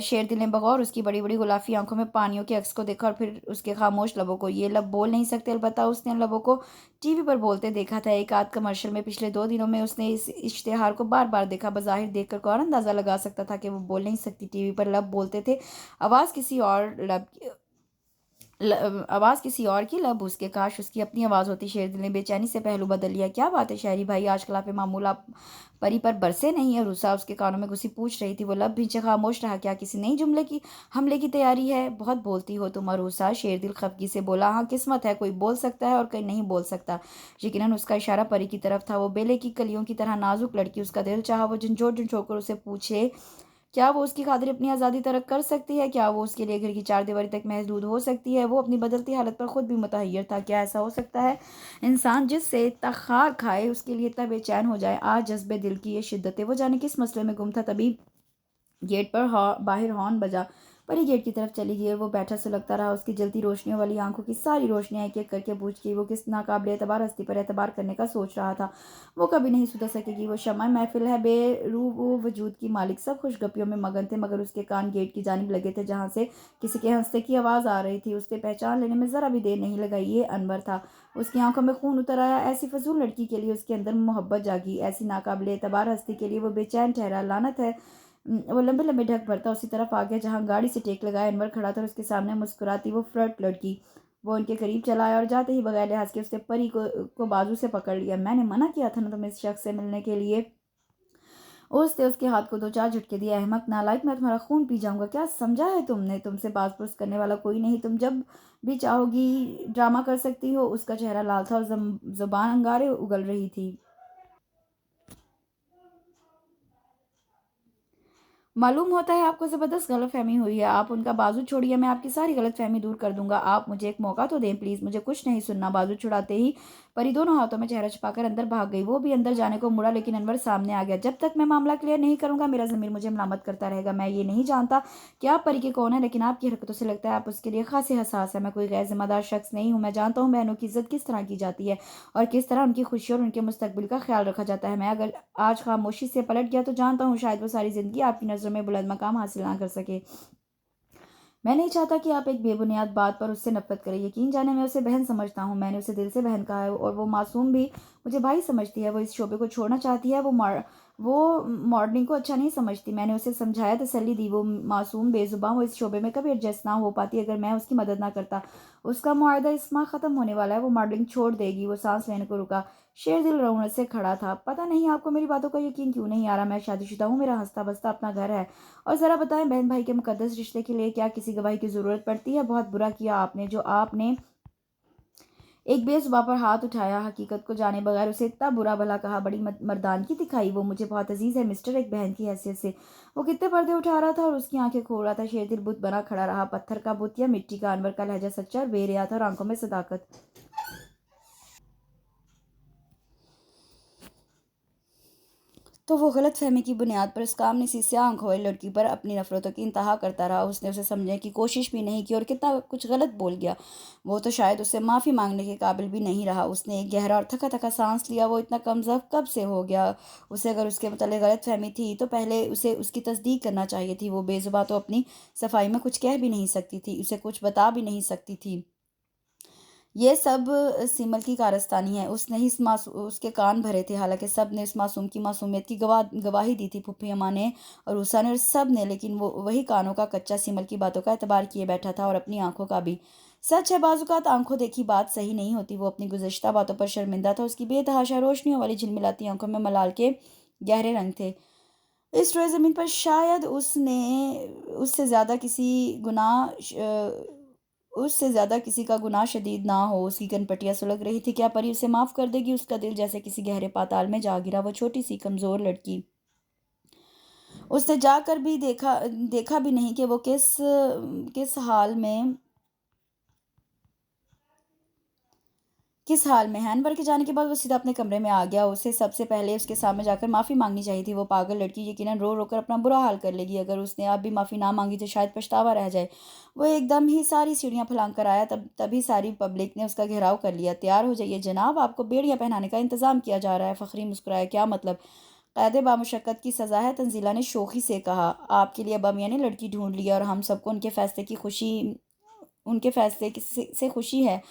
शेरदिल ने बगौर उसकी बड़ी बड़ी गुलाफी आंखों में पानियों के अक्स को देखा, और फिर उसके खामोश लबों को। ये लब बोल नहीं सकते, अलबत्ता उसने उन लबों को टीवी पर बोलते देखा था। एक आध कमर्शियल में पिछले 2 दिनों में उसने इस इश्तेहार को बार बार देखा। बज़ाहिर देखकर कौन अंदाज़ा लगा सकता था कि वो बोल नहीं सकती? टीवी पर लब बोलते थे, आवाज़ किसी और लब आवाज़ किसी और की, लब उसके, काश उसकी अपनी आवाज़ होती। शेरदिल ने बेचैनी से पहलू बदल लिया। क्या बात है शहरी भाई, आजकल आप मामूल आप परी पर बरसे नहीं है? रुसा उसके कानों में घुसी पूछ रही थी। वो लब भींचे खामोश रहा। क्या किसी नई जुमले की हमले की तैयारी है? बहुत बोलती हो तुम अरूसा, शेरदिल खफगी से बोला। हाँ किस्मत है, कोई बोल सकता है और कोई नहीं बोल सकता। यकीनन उसका इशारा परी की तरफ था। वो बेले की कलियों की तरह नाजुक लड़की, उसका दिल चाहा वो झंझोड़ झंझोड़ कर उसे पूछे, क्या वो उसकी खातिर अपनी आज़ादी तर्क कर सकती है? क्या वो उसके लिए घर की चारदीवारी तक महदूद हो सकती है? वो अपनी बदलती हालत पर खुद भी मुतहैयर था। क्या ऐसा हो सकता है इंसान जिससे इतना खार खाए उसके लिए इतना बेचैन हो जाए? आज जज्बे दिल की ये शिद्दतें, वो जाने किस मसले में गुम था। तभी गेट पर बाहर हॉर्न बजा। परी गेट की तरफ चली गई और वो बैठा सुलगता रहा। उसकी जलती रोशनियों वाली आंखों की सारी रोशनियां एक एक करके बुझ गई। वो किस नाकाबिल एतबार हस्ती पर एतबार करने का सोच रहा था। वो कभी नहीं सुधर सकेगी। वो शम्मा महफिल है, बेरू वो वजूद की मालिक। सब खुशगपियों में मगन थे, मगर उसके कान गेट की जानिब लगे थे जहाँ से किसी के हंसते की आवाज़ आ रही थी। उसने पहचान लेने में ज़रा भी देर नहीं लगाई। ये अनवर था। उसकी आंखों में खून उतर आया। ऐसी फजूल लड़की के लिए उसके अंदर मोहब्बत जागी। ऐसी नाकाबिल एतबार हस्ती के लिए वो बेचैन ठहरा। लानत है। वो लंबे लंबे ढक भरता उसी तरफ आ गया जहाँ गाड़ी से टेक लगाए अनवर खड़ा था और उसके सामने मुस्कुराती वो फ्लर्ट लड़की। वो उनके करीब चला आया और जाते ही बगैर लिहाज के उसने परी को बाजू से पकड़ लिया। मैंने मना किया था ना तुम्हें इस शख्स से मिलने के लिए। उसने उसके हाथ को दो चार झटके दिए। अहमक नालायक, मैं तुम्हारा खून पी जाऊंगा। क्या समझा है तुमने? तुमसे बाज पुरस करने वाला कोई नहीं। तुम जब भी चाहोगी ड्रामा कर सकती हो। उसका चेहरा लाल था और जुबान अंगारे उगल रही थी। मालूम होता है आपको ज़बरदस्त गलतफ़हमी हुई है। आप उनका बाजू छोड़िए, मैं आपकी सारी गलतफ़हमी दूर कर दूंगा। आप मुझे एक मौका तो दें प्लीज़, मुझे कुछ नहीं सुनना। बाजू छुड़ाते ही परी दोनों हाथों में चेहरा छुपाकर अंदर भाग गई। वो भी अंदर जाने को मुड़ा, लेकिन अनवर सामने आ गया। जब तक मैं मामला क्लियर नहीं करूंगा मेरा ज़मीर मुझे मलामत करता रहेगा। मैं ये नहीं जानता कि आप परी के कौन है, लेकिन आपकी हरकतों से लगता है आप उसके लिए खासी हसास है। मैं कोई गैर जिम्मेदार शख्स नहीं हूँ। मैं जानता हूँ बहनों की इज्जत किस तरह की जाती है और किस तरह उनकी खुशी और उनके मुस्तकबिल का ख्याल रखा जाता है। मैं अगर आज खामोशी से पलट गया तो जानता हूँ शायद वो सारी ज़िंदगी आपकी नज़रों में बुलंद मकाम हासिल ना कर सके। मैं नहीं चाहता कि आप एक बेबुनियाद बात पर उससे नफरत करें। यकीन जाने मैं उसे बहन समझता हूँ। मैंने उसे दिल से बहन कहा है और वो मासूम भी मुझे भाई समझती है। वो इस शोबे को छोड़ना चाहती है। वो मॉडलिंग को अच्छा नहीं समझती। मैंने उसे समझाया, तसल्ली दी। वो मासूम बेजुबान, वो इस शोबे में कभी एडजस्ट ना हो पाती अगर मैं उसकी मदद ना करता। उसका मुआहदा इस माह ख़त्म होने वाला है। वो मॉडलिंग छोड़ देगी। वो सांस लेने को रुका। शेरदिल रौनक से खड़ा था। पता नहीं आपको मेरी बातों का यकीन क्यों नहीं आ रहा। मैं शादीशुदा हूँ, मेरा हंसता बसता अपना घर है। और ज़रा बताएं, बहन भाई के मुकद्दस रिश्ते के लिए क्या किसी गवाही की ज़रूरत पड़ती है? बहुत बुरा किया आपने जो आपने एक बेजुबान पर हाथ उठाया। हकीकत को जाने बगैर उसे इतना बुरा भला कहा। बड़ी मर्दानगी दिखाई। वो मुझे बहुत अजीज है मिस्टर, एक बहन की हैसियत से। वो कितने पर्दे उठा रहा था और उसकी आंखें खोल रहा था। शेरदिल बुत बना खड़ा रहा। पत्थर का बुत या मिट्टी का? अनवर का लहजा सच्चा और बेरिया था और आंखों में सदाकत। तो वो गलतफ़हमी की बुनियाद पर उस कामनी-सी स्याह आँखों वाली लड़की पर अपनी नफ़रतों की इंतहा करता रहा। उसने उसे समझने की कोशिश भी नहीं की और कितना कुछ गलत बोल गया। वो तो शायद उससे माफ़ी माँगने के काबिल भी नहीं रहा। उसने एक गहरा और थका-थका साँस लिया। वो इतना कमज़ोर कब से हो गया? उसे अगर उसके मुतल्लिक़ गलतफ़हमी थी तो पहले उसे उसकी तस्दीक करना चाहिए थी। वो बेज़ुबान तो अपनी सफ़ाई में कुछ कह भी नहीं सकती थी, उसे कुछ बता भी नहीं सकती थी। ये सब सिमल की कारस्तानी है। उसने ही उसके कान भरे थे। हालाँकि सब ने उस मासूम की मासूमियत की गवाही दी थी, फूफी अम्मा ने और ऊषा ने और सब ने, लेकिन वो वही कानों का कच्चा सिमल की बातों का एतबार किए बैठा था और अपनी आँखों का भी। सच है, बाज़-औक़ात आँखों देखी बात सही नहीं होती। वो अपनी गुज़श्ता बातों पर शर्मिंदा था। उसकी बेतहाशा रोशनियों वाली झिलमिलाती आँखों में मलाल के गहरे रंग थे। इस रोए ज़मीन पर शायद उससे ज़्यादा किसी का गुनाह शदीद ना हो। उसकी कनपटियाँ सुलग रही थी। क्या परी उसे माफ़ कर देगी? उसका दिल जैसे किसी गहरे पाताल में जा गिरा। वो छोटी-सी कमज़ोर लड़की, उसने जाकर भी देखा देखा भी नहीं कि वो किस हाल में किस हाल में है। अनवर के जाने के बाद वो सीधा अपने कमरे में आ गया। उसे सबसे पहले उसके सामने जाकर माफ़ी माँगनी चाहिए थी। वो पागल लड़की यकीनन रो-रो कर अपना बुरा हाल कर लेगी। अगर उसने अब भी माफ़ी ना माँगी तो शायद पछतावा रह जाए। वो एकदम ही सारी सीढ़ियाँ फलांग कर आया। तभी सारी पब्लिक ने उसका घेराव कर लिया। तैयार हो जाइए जनाब, आपको बेड़ियाँ पहनाने का इंतज़ाम किया जा रहा है। फ़खरी मुस्कुराया। क्या मतलब? क़ैद बामुशक्कत की सज़ा है, तंज़ीला ने शोख़ी से कहा। आपके लिए अब्बा मियाँ ने लड़की ढूँढ ली है और हम सबको उनके फ़ैसले से खुशी है।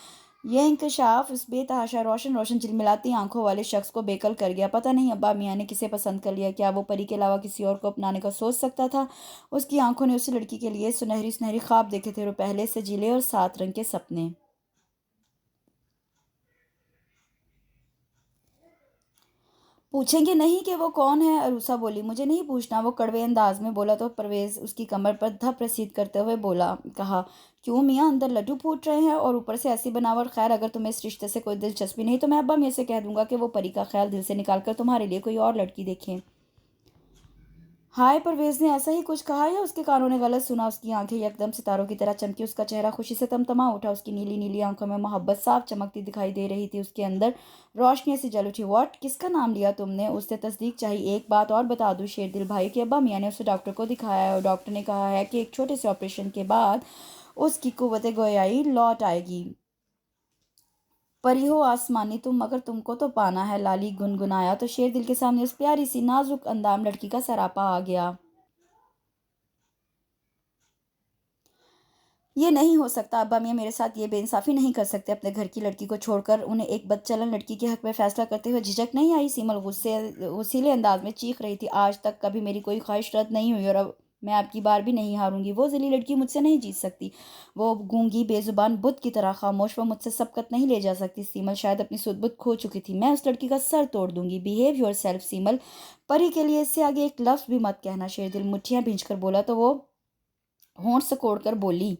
यह इंकशाफ उस बेतहाशा रोशन रोशन झिलमिलाती आंखों वाले शख्स को बेकल कर गया। पता नहीं अब्बा मियाँ ने किसे पसंद कर लिया। क्या वो परी के अलावा किसी और को अपनाने का सोच सकता था? उसकी आंखों ने उसी लड़की के लिए सुनहरी सुनहरी ख्वाब देखे थे, और पहले से जिले और सात रंग के सपने। पूछेंगे नहीं कि वो कौन है? अरूसा बोली। मुझे नहीं पूछना, वो कड़वे अंदाज में बोला तो परवेज उसकी कमर पर धप रसीद करते हुए बोला कहा, क्यों मियाँ, अंदर लड्डू फूट रहे हैं और ऊपर से ऐसी बनावट। खैर, अगर तुम्हें इस रिश्ते से कोई दिलचस्पी नहीं तो मैं अब्बा मियाँ से कह दूंगा कि वो परी का ख्याल दिल से निकाल कर तुम्हारे लिए कोई और लड़की देखें। हाय, परवेज ने ऐसा ही कुछ कहा या उसके कानों ने गलत सुना? उसकी आंखें यकदम सितारों की तरह चमकी, उसका चेहरा खुशी से तमतमा उठा। उसकी नीली नीली आंखों में मोहब्बत साफ चमकती दिखाई दे रही थी। उसके अंदर रोशनी ऐसी जल उठी। व्हाट? किसका नाम लिया तुमने? उससे तस्दीक चाहिए। एक बात और बता दूं शेरदिल भाई, कि अब्बा मियाँ ने उसे डॉक्टर को दिखाया है और डॉक्टर ने कहा है कि एक छोटे से ऑपरेशन के बाद उसकी कुव्वत गोयाई लौट आएगी। परी हो आसमानी तुम, मगर तुमको तो पाना है। लाली गुनगुनाया तो शेरदिल के सामने उस प्यारी सी नाजुक अंदाम लड़की का सरापा आ गया। ये नहीं हो सकता। अब्बा मियाँ मेरे साथ ये बेइंसाफी नहीं कर सकते। अपने घर की लड़की को छोड़कर उन्हें एक बदचलन लड़की के हक में फैसला करते हुए झिझक नहीं आई? सीमल गुस्से उसीले अंदाज में चीख रही थी। आज तक कभी मेरी कोई ख्वाहिश रद्द नहीं हुई, और अब मैं आपकी बार भी नहीं हारूंगी। वो जली लड़की मुझसे नहीं जीत सकती। वो गूंगी बेजुबान बुत की तरह खामोश, वो मुझसे सबकत नहीं ले जा सकती। सीमल शायद अपनी सुध-बुध खो चुकी थी। मैं उस लड़की का सर तोड़ दूंगी। Behave yourself Simal. Pari के लिए इससे आगे एक लफ्ज भी मत कहना। शेरदिल मुठ्ठियां भींच कर बोला तो वो होंठ सिकोड़ कर बोली,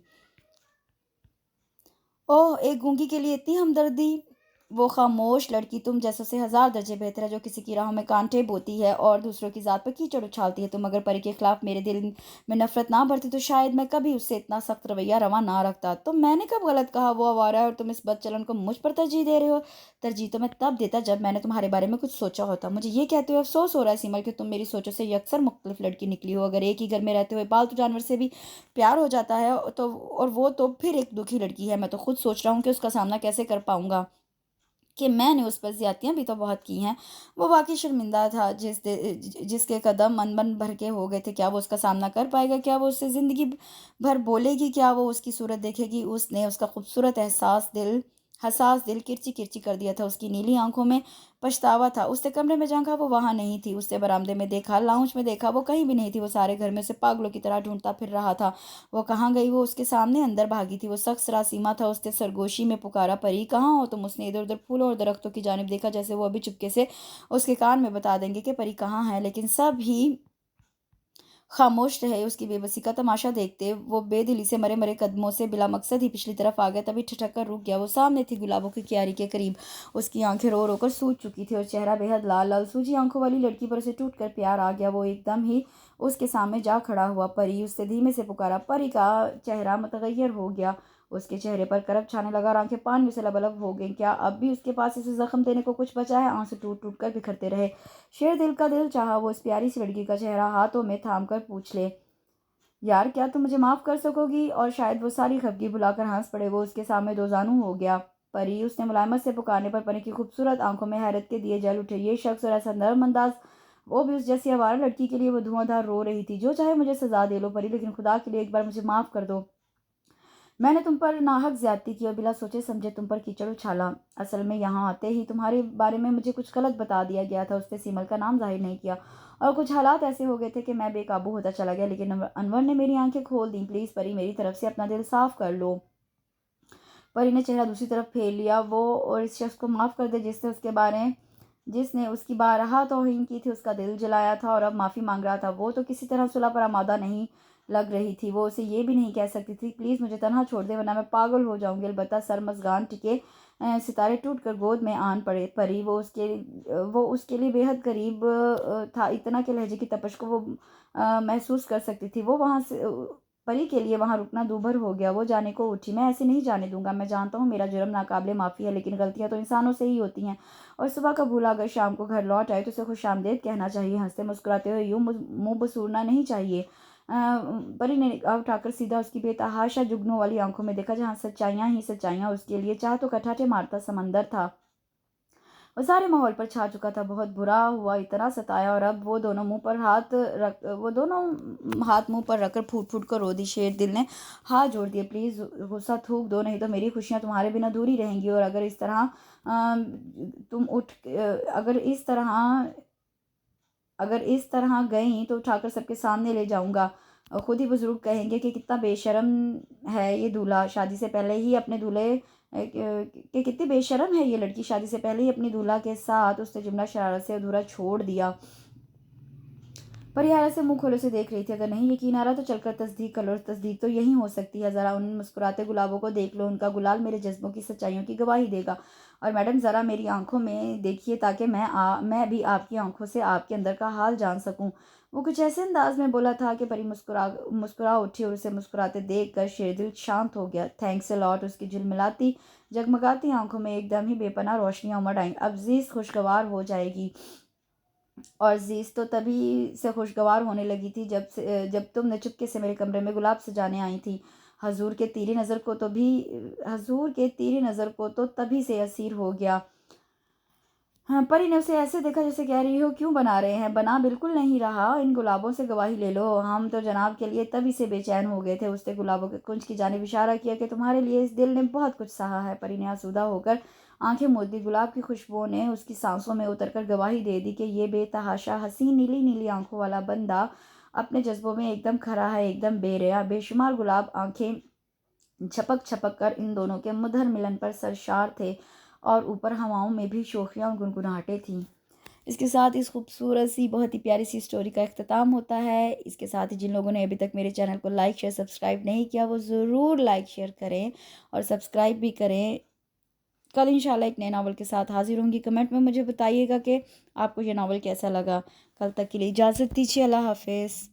ओह! एक गूंगी के लिए इतनी हमदर्दी। वो खामोश लड़की तुम जैसों से हजार दर्जे बेहतर है, जो किसी की राहों में कांटे बोती है और दूसरों की जात पर कीचड़ उछालती है। तुम अगर परी के खिलाफ मेरे दिल में नफरत ना भरती तो शायद मैं कभी उससे इतना सख्त रवैया रवा ना रखता। तो मैंने कब गलत कहा? वो आवारा है और तुम इस बदचलन को मुझ पर तरजीह दे रहे हो। तरजीह तो मैं तब देता जब मैंने तुम्हारे बारे में कुछ सोचा होता। मुझे ये कहते हुए अफसोस हो रहा है सीमल कि तुम मेरी सोचों से यकसर मुख्तलिफ लड़की निकली हो। अगर एक ही घर में रहते हुए पालतू जानवर से भी प्यार हो जाता है तो, और वो तो फिर एक दुखी लड़की है। मैं तो खुद सोच रहा हूँ कि उसका सामना कैसे कर पाऊंगा, कि मैंने उस पर ज्यादतियां भी तो बहुत की हैं। वो वाकई शर्मिंदा था। जिसके कदम मन मन भर के हो गए थे। क्या वो उसका सामना कर पाएगा? क्या वो उससे जिंदगी भर बोलेगी? क्या वो उसकी सूरत देखेगी? उसने उसका खूबसूरत हसास दिल किरची किरची कर दिया था। उसकी नीली आंखों में पछतावा था। उसने कमरे में झांका, वो वहां नहीं थी। उसने बरामदे में देखा, लाउंज में देखा, वो कहीं भी नहीं थी। वो सारे घर में उसे पागलों की तरह ढूंढता फिर रहा था। वो कहाँ गई? वो उसके सामने अंदर भागी थी। वो सख्त सरासीमा था। उसने सरगोशी में पुकारा, परी कहाँ हो तुम? उसने इधर उधर फूलों और दरख्तों की जानिब देखा, जैसे वो अभी चुपके से उसके कान में बता देंगे कि परी कहाँ है। लेकिन सब ही खामोश रहे। उसकी बेबसी का तमाशा देखते वो बेदिली से मरे मरे कदमों से बिला मकसद ही पिछली तरफ आ गया। तभी ठिठक कर रुक गया। वो सामने थी, गुलाबों की क्यारी के करीब। उसकी आंखें रो रो कर सूज चुकी थी और चेहरा बेहद लाल लाल। सूजी आंखों वाली लड़की पर उसे टूट कर प्यार आ गया। वो एकदम ही उसके सामने जा खड़ा हुआ। परी, उससे धीमे से पुकारा। परी का चेहरा मुतगैर हो गया। उसके चेहरे पर करप छाने लगा और आंखें पानी से लबलब हो गईं। क्या अब भी उसके पास इसे जख्म देने को कुछ बचा है? आंसू टूट टूट कर बिखरते रहे। शेर दिल का दिल चाहा वो इस प्यारी सी लड़की का चेहरा हाथों में थाम कर पूछ ले, यार क्या तुम मुझे माफ कर सकोगी? और शायद वो सारी खफगी भुलाकर हंस पड़े। वो उसके सामने दो जानू हो गया। परी, उसने मुलायमत से पुकारने पर परी की खूबसूरत आंखों में हैरत के दिए जल उठे। ये शख्स और ऐसा नर्म अंदाज, वो भी उस जैसी आवारा लड़की के लिए। वो धुआंधार रो रही थी। जो चाहे मुझे सजा दे लो परी, लेकिन खुदा के लिए एक बार मुझे माफ कर दो। मैंने तुम पर नाहक ज्यादती की और बिना सोचे समझे तुम पर कीचड़ उछाला। असल में यहाँ आते ही तुम्हारे बारे में मुझे कुछ गलत बता दिया गया था। उसने सीमल का नाम जाहिर नहीं किया। और कुछ हालात ऐसे हो गए थे कि मैं बेकाबू होता चला गया, लेकिन अनवर ने मेरी आंखें खोल दी। प्लीज परी, मेरी तरफ से अपना दिल साफ कर लो। परी ने चेहरा दूसरी तरफ फेर लिया। वो और इस शख्स को माफ कर दे जिसने उसकी बारहा तौहीन की थी। उसका दिल जलाया था और अब माफ़ी मांग रहा था। वो तो किसी तरह सुलह पर आमादा नहीं लग रही थी। वो उसे ये भी नहीं कह सकती थी, प्लीज़ मुझे तनहा छोड़ दे वरना मैं पागल हो जाऊंगी। अलबत्ता सर मसगान टिके सितारे टूट कर गोद में आन पड़े। परी, वो उसके लिए बेहद करीब था। इतना के लहजे की तपश को वो महसूस कर सकती थी। वो वहाँ से परी के लिए वहाँ रुकना दूभर हो गया। वो जाने को उठी। मैं ऐसे नहीं जाने दूंगा। मैं जानता हूँ मेरा जुर्म नाकाबिले माफ़ी है, लेकिन गलतियाँ तो इंसानों से ही होती हैं। और सुबह का भूला अगर शाम को घर लौट आए तो उसे खुश आमदेद कहना चाहिए। हंसते मुस्कुराते हुए यूं मुंह बसूरना नहीं चाहिए। परी ने निगाह उठाकर सीधा उसकी बेतहाशा जुगनू वाली आंखों में देखा, जहाँ सच्चाइयाँ ही सच्चाइयाँ उसके लिए चाह तो कटाटे मारता समंदर था। वो सारे माहौल पर छा चुका था। बहुत बुरा हुआ, इतना सताया, और अब वो दोनों हाथ मुंह पर रखकर फूट फूट कर रो दी। शेर दिल ने हाथ जोड़ दिए, प्लीज़ गुस्सा थूक दो, नहीं तो मेरी खुशियाँ तुम्हारे बिना अधूरी रहेंगी। और तुम उठ अगर इस तरह गई तो उठाकर सबके सामने ले जाऊंगा। और खुद ही बुजुर्ग कहेंगे कि कितना बेशर्म है ये दूल्हा, शादी से पहले ही अपने दूल्हे कि कितनी बेशर्म है ये लड़की, शादी से पहले ही अपनी दूल्हा के साथ उसने जुमला शरारत से अधूरा छोड़ दिया। परिहारा से मुंह खोले से देख रही थी। अगर नहीं यकीन आ रहा तो चलकर तस्दीक कर लो, तस्दीक तो यही हो सकती है। ज़रा उन मुस्कुराते गुलाबों को देख लो, उनका गुलाल मेरे जज्बों की सच्चाइयों की गवाही देगा। और मैडम ज़रा मेरी आंखों में देखिए, ताकि मैं भी आपकी आंखों से आपके अंदर का हाल जान सकूं। वो कुछ ऐसे अंदाज में बोला था कि परी मुस्कुरा उठी, और उसे मुस्कुराते देख कर शेरदिल शांत हो गया। Thanks a lot. उसकी झिलमिलाती जगमगाती आंखों में एकदम ही बेपनाह रोशनियां उमड़ आईं। अब जीज खुशगवार हो जाएगी। और जीज तो तभी से खुशगवार होने लगी थी जब तुमने चुपके से मेरे कमरे में गुलाब सजाने आई थी। हजूर के तीरी नज़र को तो तभी से असीर हो गया। हाँ, परी ने उसे ऐसे देखा जैसे कह रही हो क्यों बना रहे हैं। बना बिल्कुल नहीं रहा, इन गुलाबों से गवाही ले लो, हम तो जनाब के लिए तभी से बेचैन हो गए थे। उसने गुलाबों के कुंज की जानिब इशारा किया कि तुम्हारे लिए इस दिल ने बहुत कुछ सहा है। परी ने आसूदा होकर आंखें मूंद दी। गुलाब की खुशबुओं ने उसकी सांसों में उतरकर गवाही दे दी कि ये बेतहाशा हसीन नीली नीली आंखों वाला बंदा अपने जज्बों में एकदम खरा है, एकदम बेरिया। बेशुमार गुलाब आंखें झपक झपक कर इन दोनों के मुद्हर मिलन पर सरशार थे, और ऊपर हवाओं में भी शोखियाँ और गुनगुनाहटें थीं। इसके साथ इस खूबसूरत सी बहुत ही प्यारी सी स्टोरी का इख्तिताम होता है। इसके साथ ही जिन लोगों ने अभी तक मेरे चैनल को लाइक शेयर सब्सक्राइब नहीं किया, वो ज़रूर लाइक शेयर करें और सब्सक्राइब भी करें। कल इंशाल्लाह एक नए नावल के साथ हाजिर होंगी। कमेंट में मुझे बताइएगा कि आपको ये नावल कैसा लगा। कल तक के लिए इजाज़त दीजिए। अल्लाह हाफिज़।